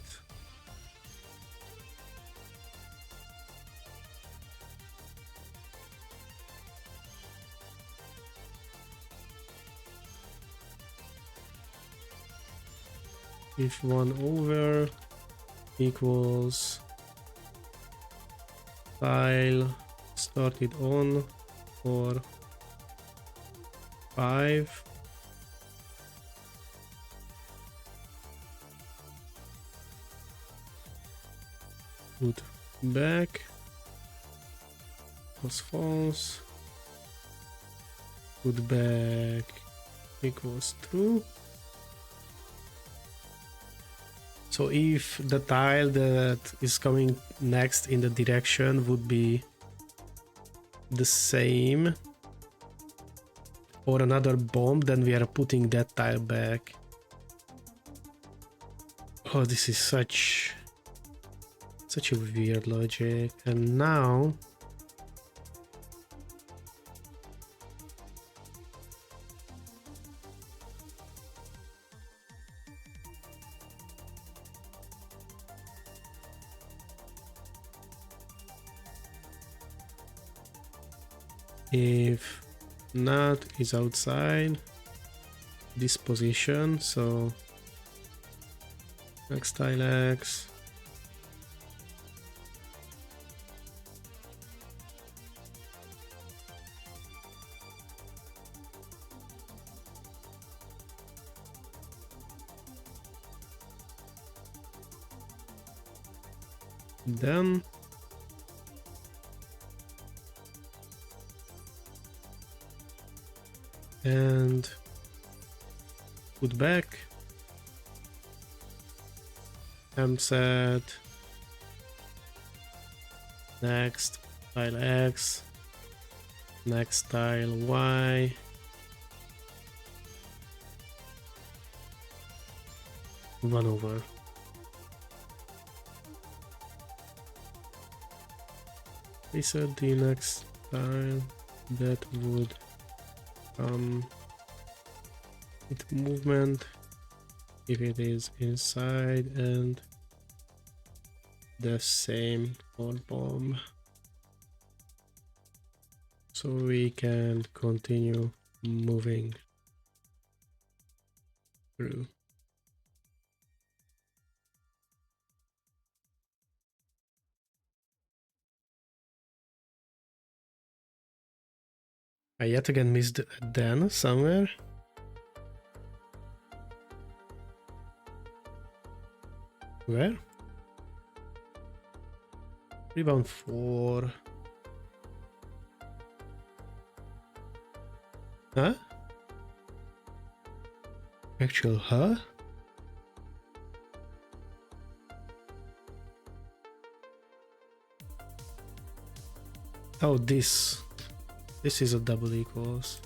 if 1 over equals tile started on for 5, put back was false, put back equals true. So if the tile that is coming next in the direction would be the same or another bomb, then we are putting that tile back. Oh, this is such a weird logic. And now if not is outside this position, so next tile x then and put back set next tile x next tile y one over. Reset the next tile that would come with movement if it is inside, and the same for bomb. So we can continue moving through. I yet again missed Dan somewhere. Where? Rebound 4. Huh? Actual, huh? Oh, this is a double equals.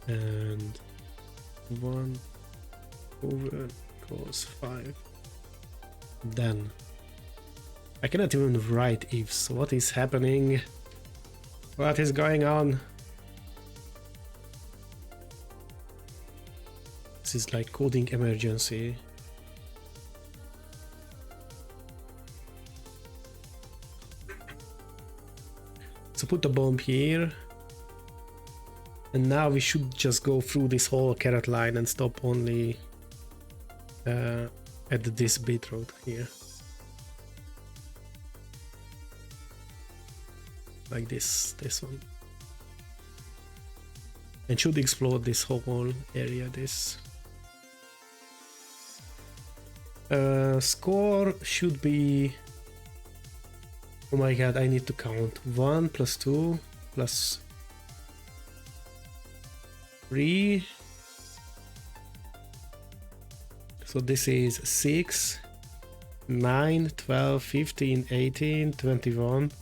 And 1 over equals 5. Then I cannot even write ifs. What is happening? What is going on? This is like coding emergency. So put the bomb here. And now we should just go through this whole carrot line and stop only at this bit road here. Like this one. And should explode this whole area, this. Score should be... Oh my god, I need to count. 1 plus 2 plus 3. So this is 6, 9, 12, 15, 18, 21,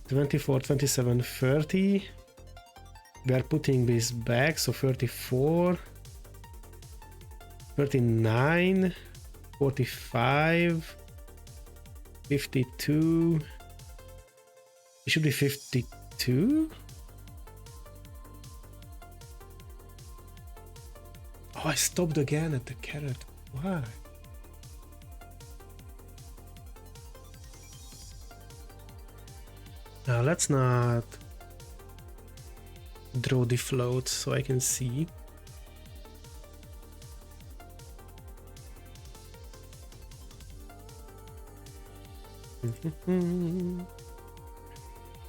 24, 27, 30. We are putting this back, so 34, 39, 45, 52. It should be 52. Oh, I stopped again at the carrot. Why? Now let's not draw the float so I can see.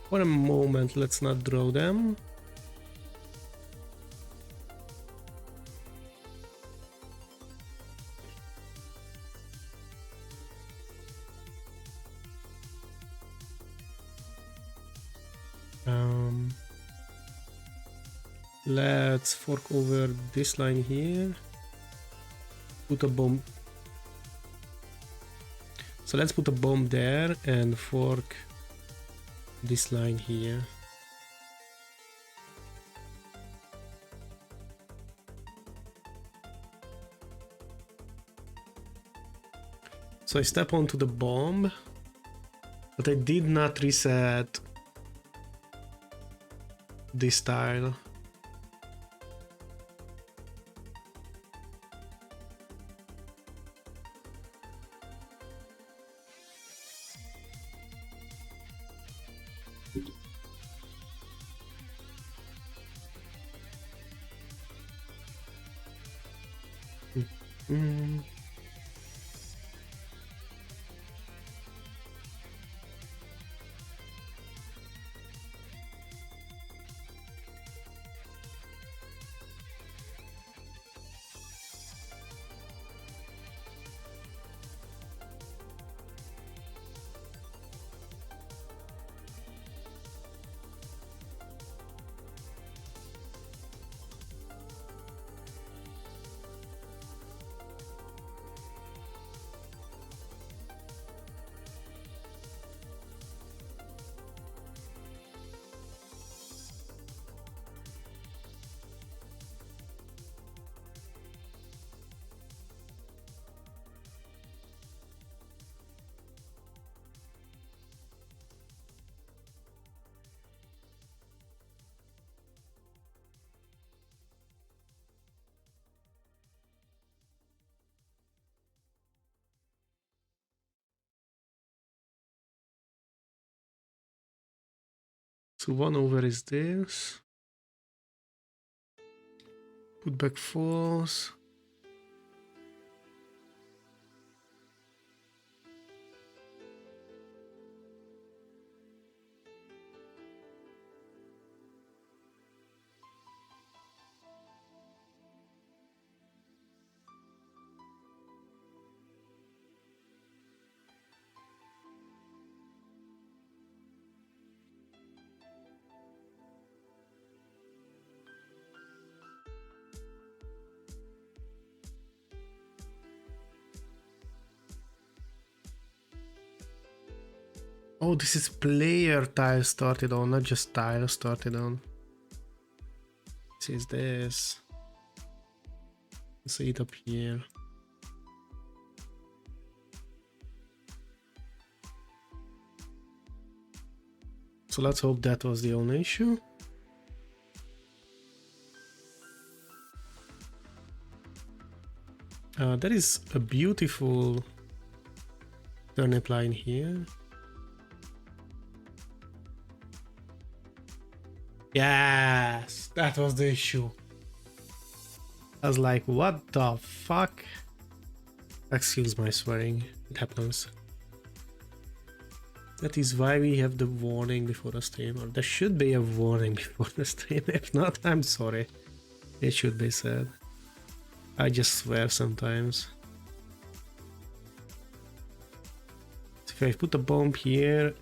For a moment, let's not draw them. Let's fork over this line here. Put a bomb. So let's put a bomb there and fork this line here. So I step onto the bomb, but I did not reset this tile. So 1 over is this. Put back false. Oh, this is player tile started on, not just tile started on. This is this. Let's see it up here. So let's hope that was the only issue. There is a beautiful turnip line here. Yes, that was the issue. I was like, what the fuck? Excuse my swearing, it happens. That is why we have the warning before the stream, or there should be a warning before the stream. If not, I'm sorry. It should be said. I just swear sometimes. So if I put a bomb here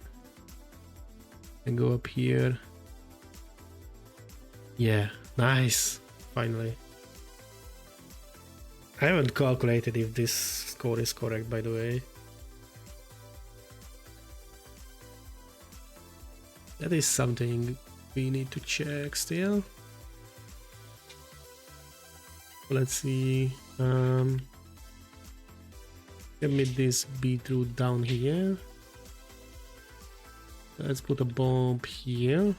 and go up here. Yeah, nice, finally. I haven't calculated if this score is correct, by the way. That is something we need to check still. Let's see. Commit this beetroot down here. Let's put a bomb here.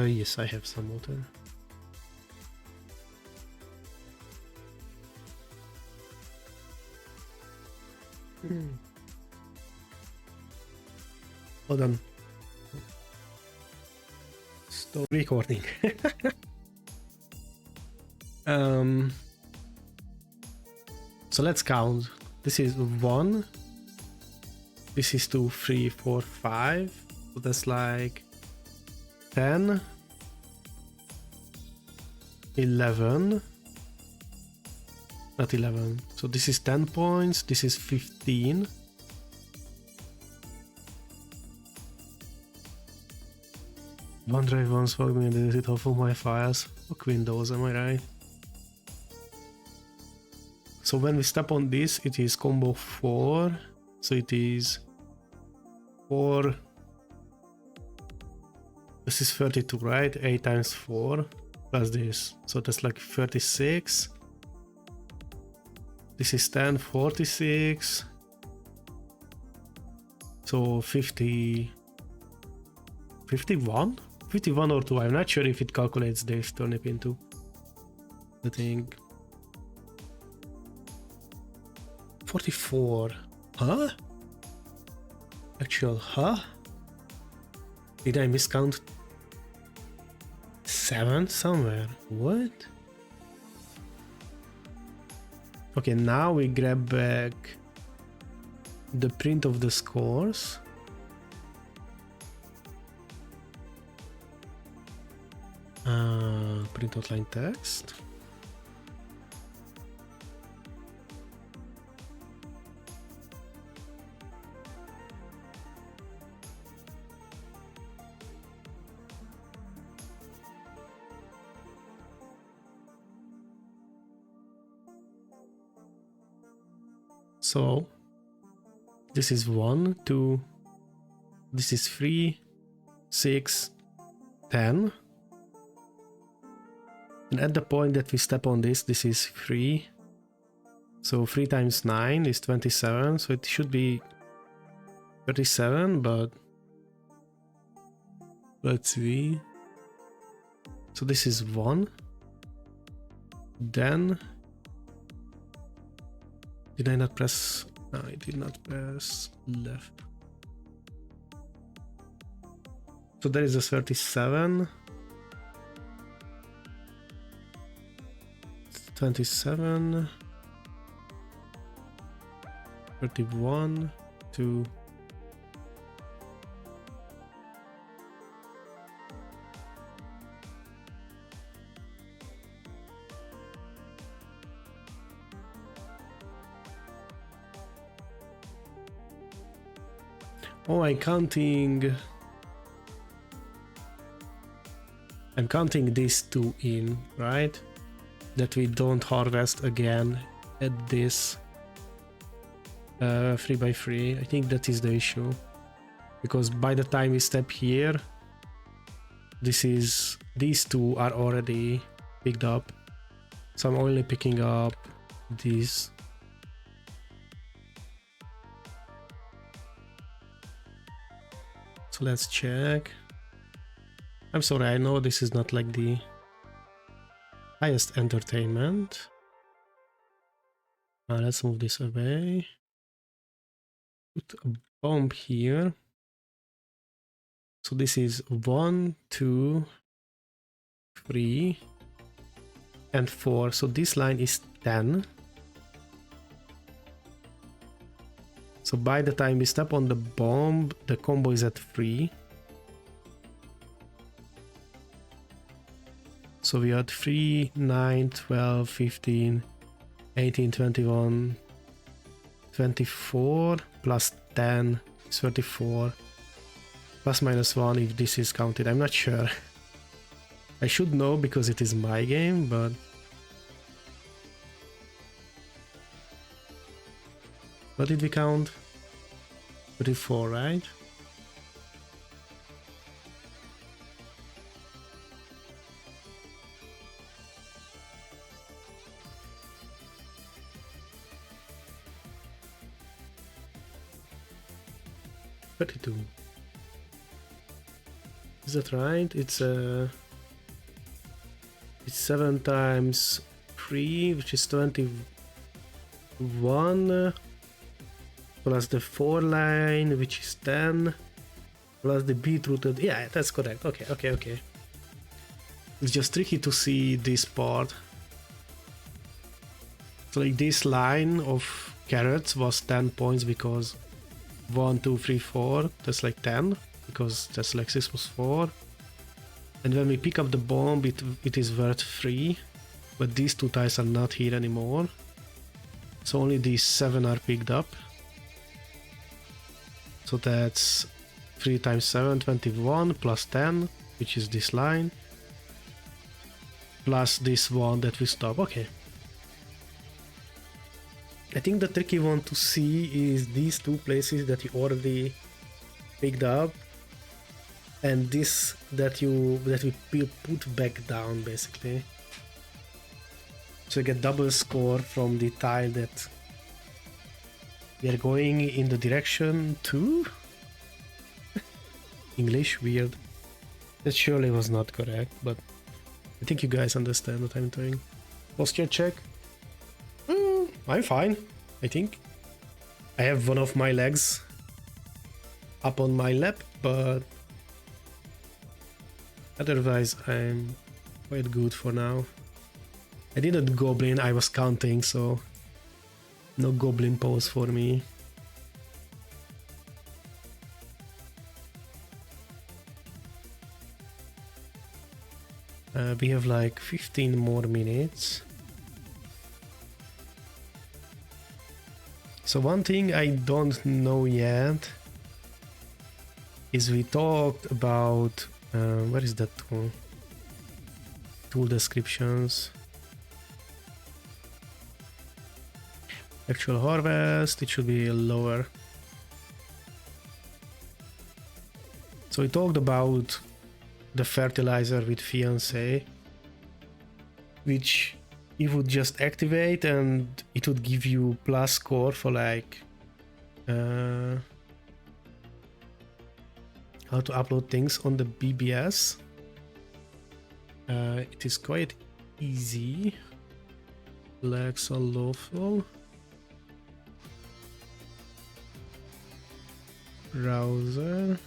Yes, I have some water. Hold on. Stop recording. So let's count. This is 1. This is 2, 3, 4, 5. So that's like 10, 11, not 11, so this is 10 points, this is 15, OneDrive once for me and delete half of my files. Fuck Windows, am I right? So when we step on this, it is combo 4, so it is 4. This is 32, right? 8 times 4 plus this. So that's like 36. This is 10, 46. So 50. 51? 51 or 2. I'm not sure if it calculates this turnip into the thing. 44. Huh? Actual, huh? Did I miscount 7 somewhere? What? Okay, now we grab back the print of the scores. Print outline text. So this is 1, 2, this is 3, 6, 10. And at the point that we step on this, this is 3. So 3 times 9 is 27. So it should be 37, but let's see. So this is 1. Then did I not press No, I did not press left. So there is a 37. 27. 31. 2. Oh, I'm counting these two in, right? That we don't harvest again at this 3x3. I think that is the issue. Because by the time we step here, these two are already picked up. So I'm only picking up these. So let's check. I'm sorry, I know this is not like the highest entertainment. Let's move this away. Put a bomb here. So this is 1, 2, 3, and 4. So this line is 10. So by the time we step on the bomb, the combo is at 3. So we are 3, 9, 12, 15, 18, 21, 24, plus 10 is 34. Plus minus 1 if this is counted. I'm not sure. I should know because it is my game, but... What did we count? 34, right? $32. Is that right? It's 7 times 3, which is 21, plus the 4 line, which is 10, plus the beetrooted. Yeah, that's correct. Okay. It's just tricky to see this part. So like this line of carrots was 10 points because 1, 2, 3, 4, that's like 10, because that's like 6 plus 4. And when we pick up the bomb, it is worth 3, but these two tiles are not here anymore. So only these 7 are picked up. So that's 3 times 7, 21, plus 10, which is this line, plus this one that we stop. Okay. I think the tricky one to see is these two places that you already picked up, and this that we put back down basically. So you get double score from the tile that we are going in the direction to. English, weird. That surely was not correct, but I think you guys understand what I'm doing. Posture check. I'm fine, I think. I have one of my legs up on my lap, but otherwise I'm quite good for now. I didn't goblin, I was counting, so no goblin pose for me. We have like 15 more minutes. So one thing I don't know yet is we talked about where is that tool? Tool descriptions. Actual harvest, it should be lower. So we talked about the fertilizer with fiancé, which you would just activate and it would give you plus score for like how to upload things on the BBS. It is quite easy. Legs are lawful. browser.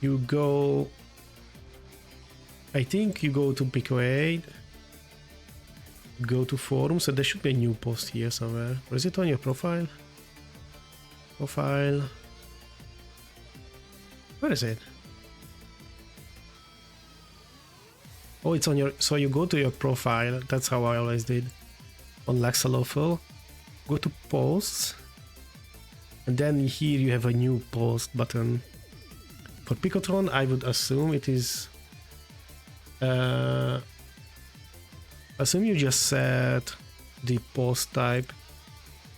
You go, I think you go to PICO-8, go to forums, and there should be a new post here somewhere. Or is it on your profile? Profile. Where is it? Oh, it's on your, so you go to your profile, that's how I always did on Lexalawful. Go to posts, and then here you have a new post button. For Picotron, I would assume it is, assume you just set the post type.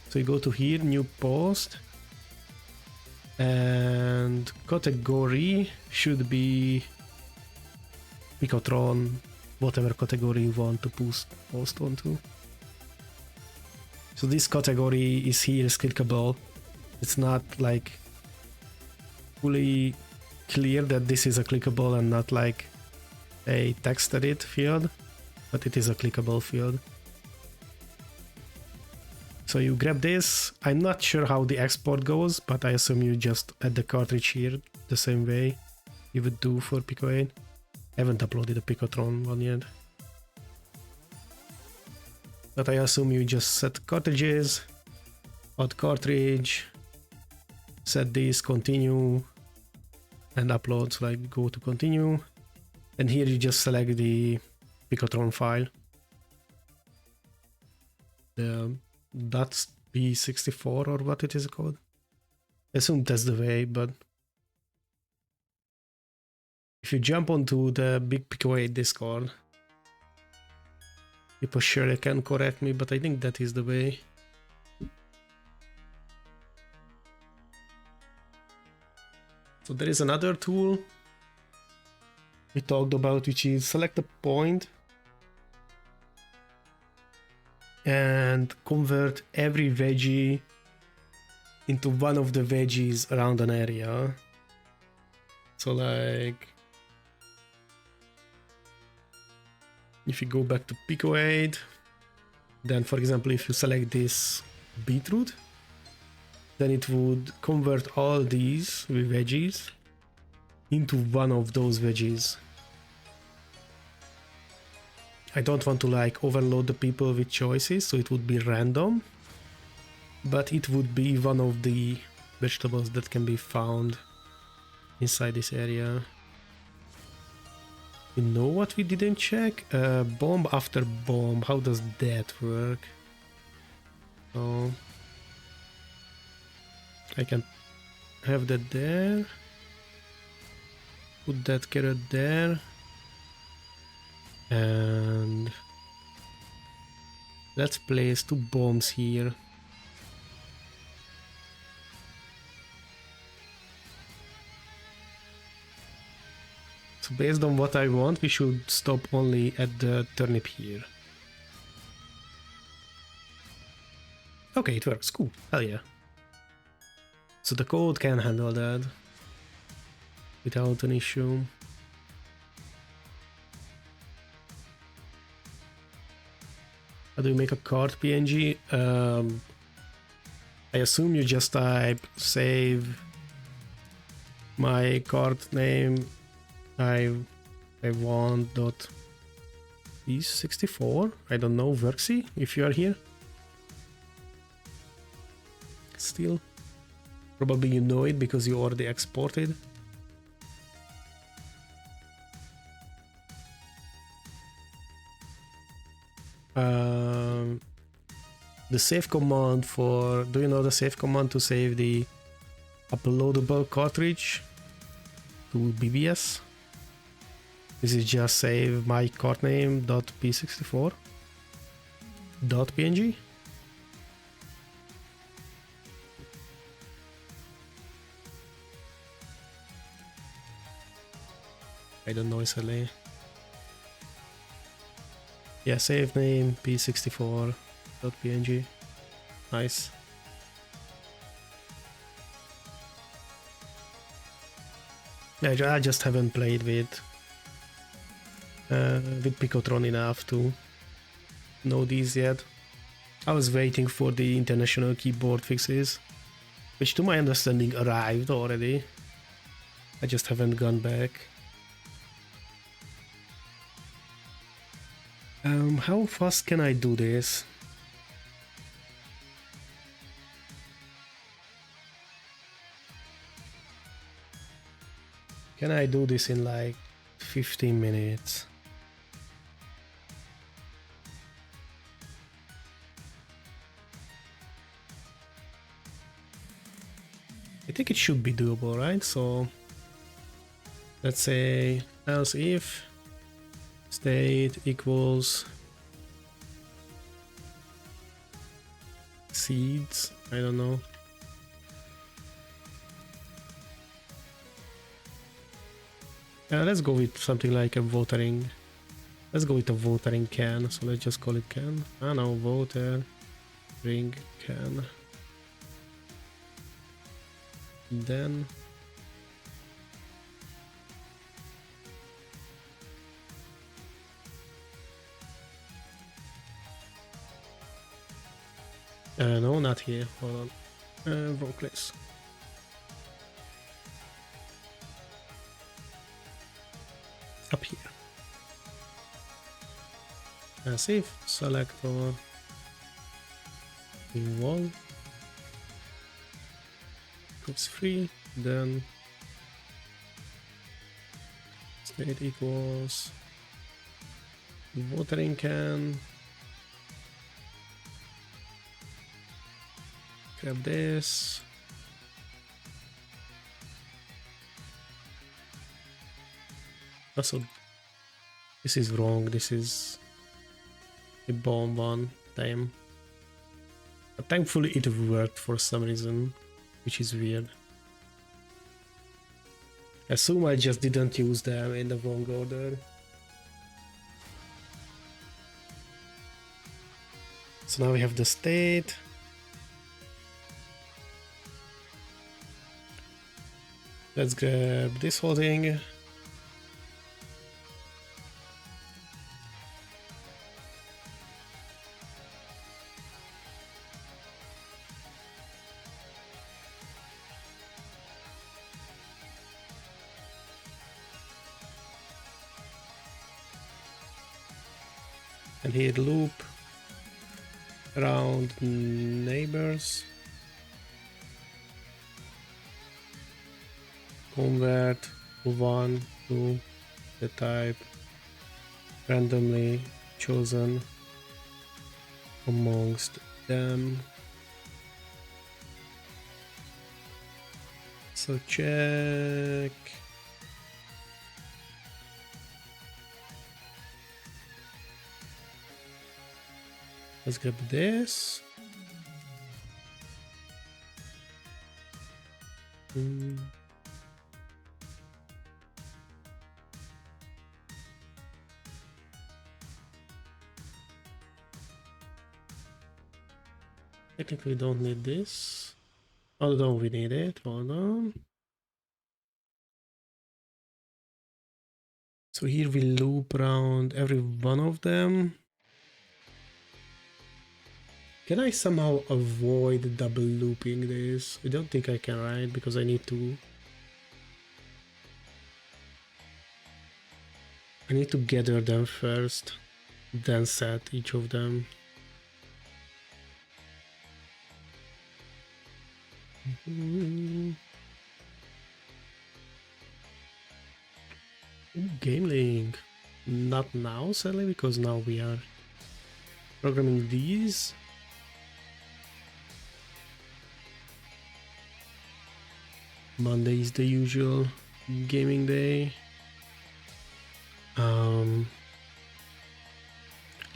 So you go to here, new post, and category should be Picotron, whatever category you want to post onto. So this category is here, is clickable. It's not like fully clear that this is a clickable and not like a text edit field, but it is a clickable field. So you grab this. I'm not sure how the export goes, but I assume you just add the cartridge here the same way you would do for PICO-8. I haven't uploaded the Picotron one yet. But I assume you just set cartridges, add cartridge, set this, continue, and upload, so like go to continue. And here you just select the Picotron file. The .p64 or what it is called. I assume that's the way, but if you jump onto the big PICO-8 Discord, people surely can correct me, but I think that is the way. So there is another tool we talked about, which is select a point and convert every veggie into one of the veggies around an area. So like, if you go back to PICO-8, then for example, if you select this beetroot, then it would convert all these veggies into one of those veggies. I don't want to like overload the people with choices, so it would be random, but it would be one of the vegetables that can be found inside this area. You know what we didn't check? Bomb after bomb, how does that work? Oh, I can have that there, put that carrot there, and let's place 2 bombs here. So based on what I want, we should stop only at the turnip here. Okay, it works, cool, hell yeah. So the code can handle that without an issue. How do you make a cart PNG? I assume you just type save my cart name. I want .p64. I don't know, Verxy, if you are here. Still. Probably you know it because you already exported. The save command for, do you know the save command to save the uploadable cartridge to BBS? This is just save my cart name .p64 .png. I don't know, SLA. Yeah, save name p64.png. Nice. Yeah, I just haven't played with Picotron enough to know these yet. I was waiting for the international keyboard fixes, which to my understanding arrived already. I just haven't gone back. How fast can I do this? Can I do this in like 15 minutes? I think it should be doable, right? So let's say else if state equals seeds, I don't know. Let's go with something like a watering. Let's go with a watering can. So let's just call it can. I know, watering can. Then no, not here. Hold on. Wrong place. Up here. Save selector wall equals 3, then state equals watering can. Grab this. Also, this is wrong. This is a bomb one. Damn. But thankfully it worked for some reason, which is weird. I assume I just didn't use them in the wrong order. So now we have the state. Let's grab this whole thing. And here loop around neighbors. Convert one to the type randomly chosen amongst them. So check. Let's grab this. Technically don't need this. Although we need it, hold on. So here we loop around every one of them. Can I somehow avoid double looping this? I don't think I can, right? Because I need to gather them first, then set each of them. Game link. Not now, sadly, because now we are programming these. Monday is the usual gaming day.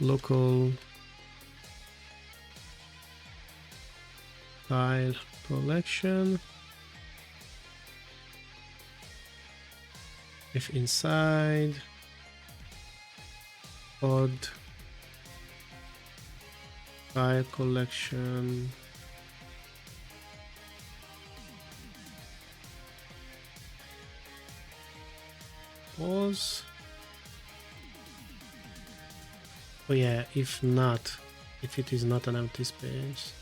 Local file collection. If inside pod file collection pause. Oh yeah, if it is not an empty space.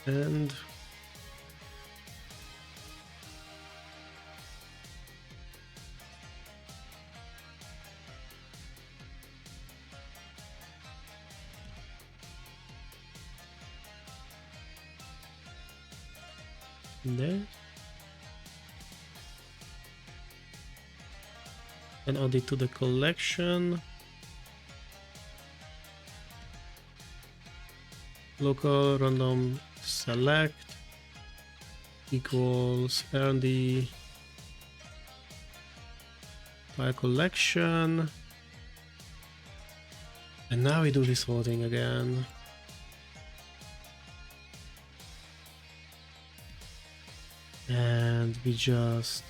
and there, and add it to the collection. Local random select equals Nerdy tile collection, and now we do this whole thing again. And we just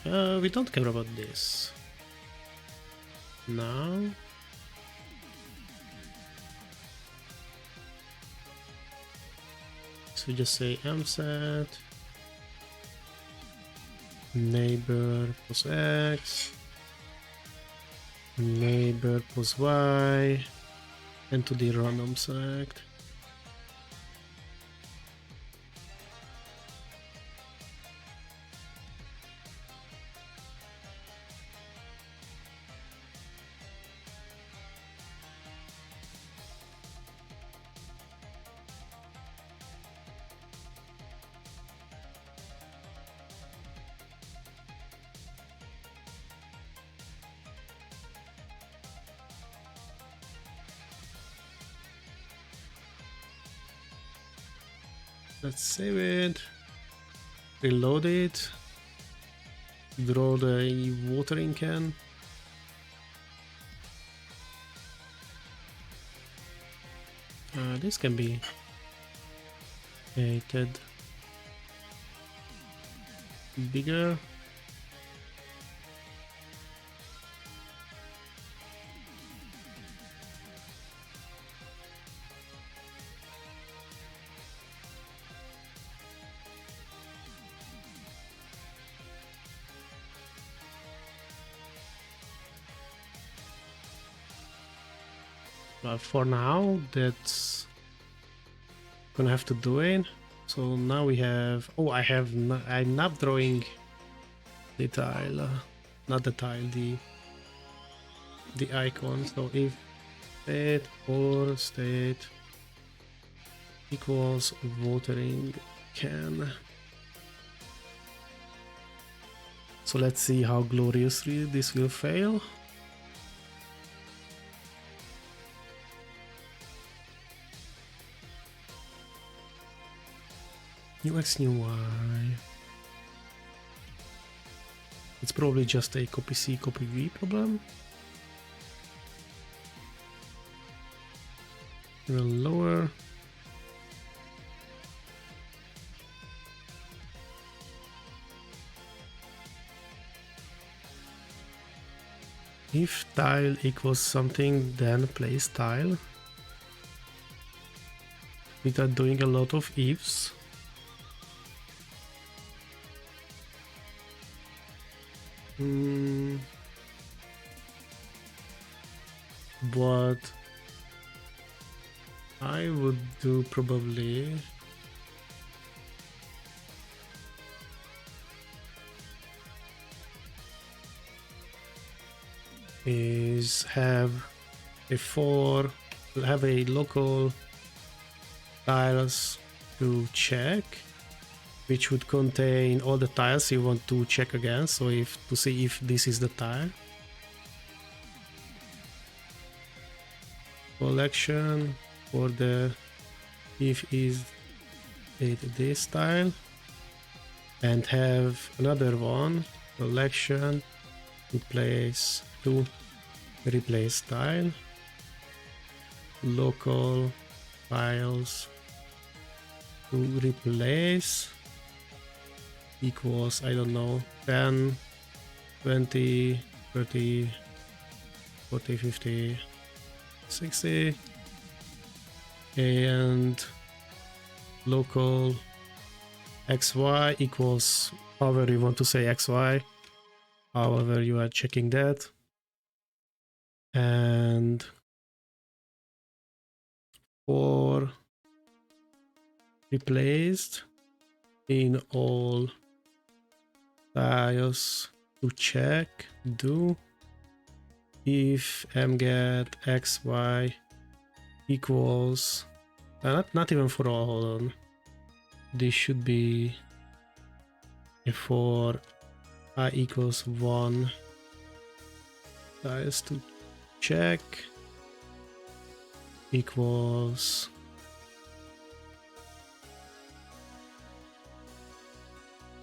we don't care about this now. So just say mset neighbor plus x, neighbor plus y, and to the random select. Let's save it, reload it, draw the watering can. This can be created bigger. But for now, that's gonna have to do it. So now we have. Oh, I'm not drawing the tile, not the tile, the icon. So if state or state equals watering can. So let's see how gloriously this will fail. New X, new Y. It's probably just a copy C, copy V problem. Even lower. If tile equals something, then place tile. Without doing a lot of ifs. What I would do probably is have a local tiles to check, which would contain all the tiles you want to check again. So to see if this is the tile. Collection for the if is it this tile, and have another one collection to replace tile, local tiles to replace equals, I don't know, 10, 20, 30, 40, 50, 60, and local xy equals however you want to say xy, however you are checking that. and for replaced in all tiles to check do if mget xy equals not even for all. Hold on, this should be for I equals 1 tiles to check equals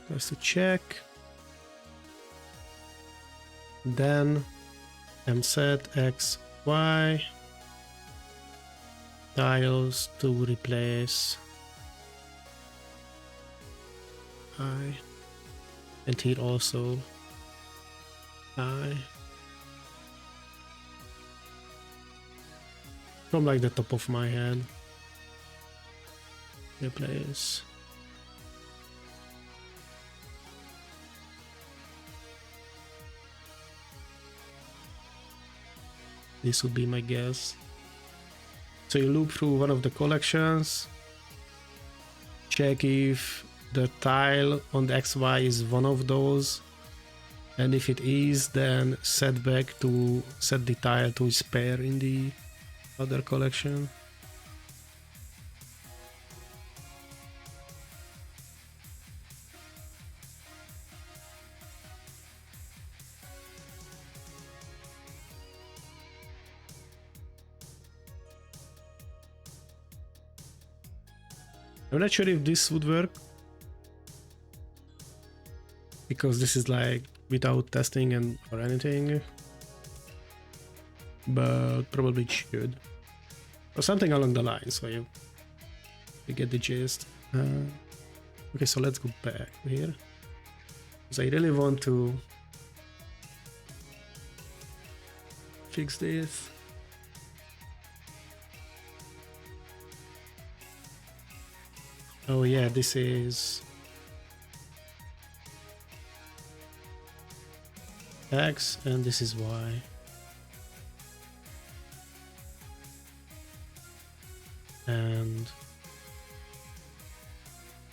tiles to check, then mset x y tiles to replace I, and here also I, from like the top of my head, replace this would be my guess. So you loop through one of the collections, check if the tile on the XY is one of those, and if it is, then set the tile to its pair in the other collection. I'm not sure if this would work, because this is like without testing and or anything, but probably it should, or something along the line, so you get the gist. Okay, so let's go back here, because I really want to fix this. Oh yeah, this is X and this is Y. And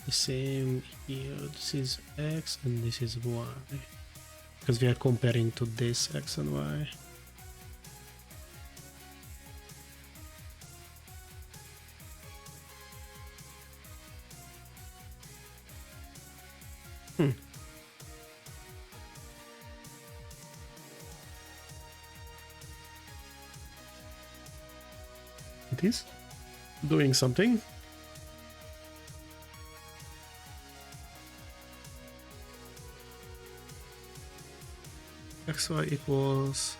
the same here, this is X and this is Y, because we are comparing to this X and Y. It is doing something. XY equals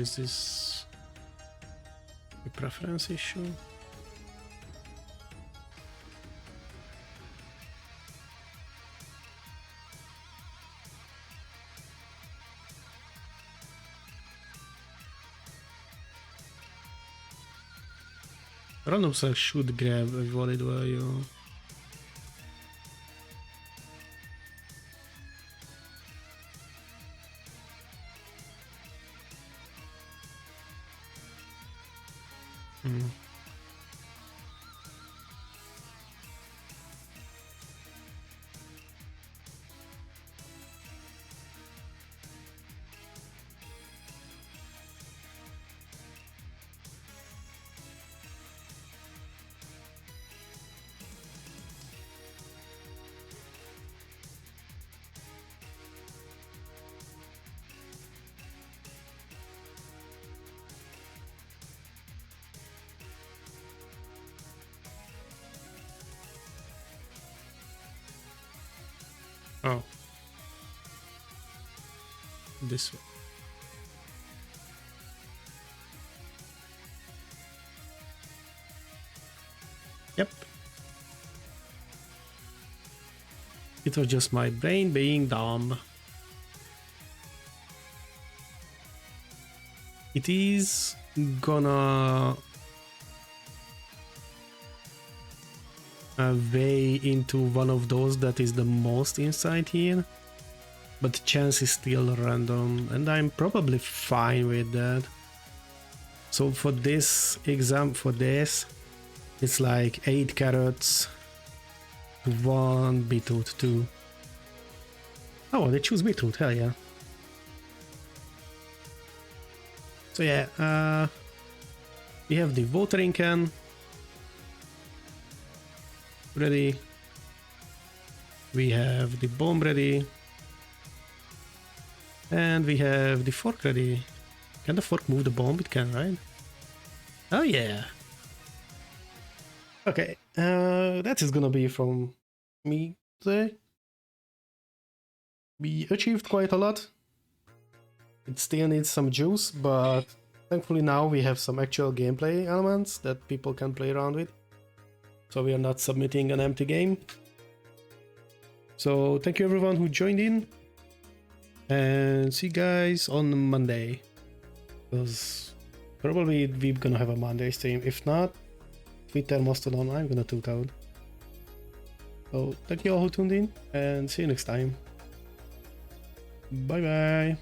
is this a preference issue? Random select should grab a valid value. Oh, this one. Yep. It was just my brain being dumb. It is gonna weigh into one of those that is the most inside here, but the chance is still random, and I'm probably fine with that. So for this exam, it's like 8 carrots to 1 beetroot 2. Oh, they choose beetroot, hell yeah. So yeah, we have the watering can ready. We have the bomb ready. And we have the fork ready. Can the fork move the bomb? It can, right? Oh yeah. Okay, that is gonna be from me today. We achieved quite a lot. It still needs some juice, but thankfully now we have some actual gameplay elements that people can play around with. So we are not submitting an empty game. So thank you everyone who joined in. And see you guys on Monday. Because probably we're gonna have a Monday stream. If not, Twitter, Mastodon, I'm gonna toot out. So thank you all who tuned in and see you next time. Bye bye.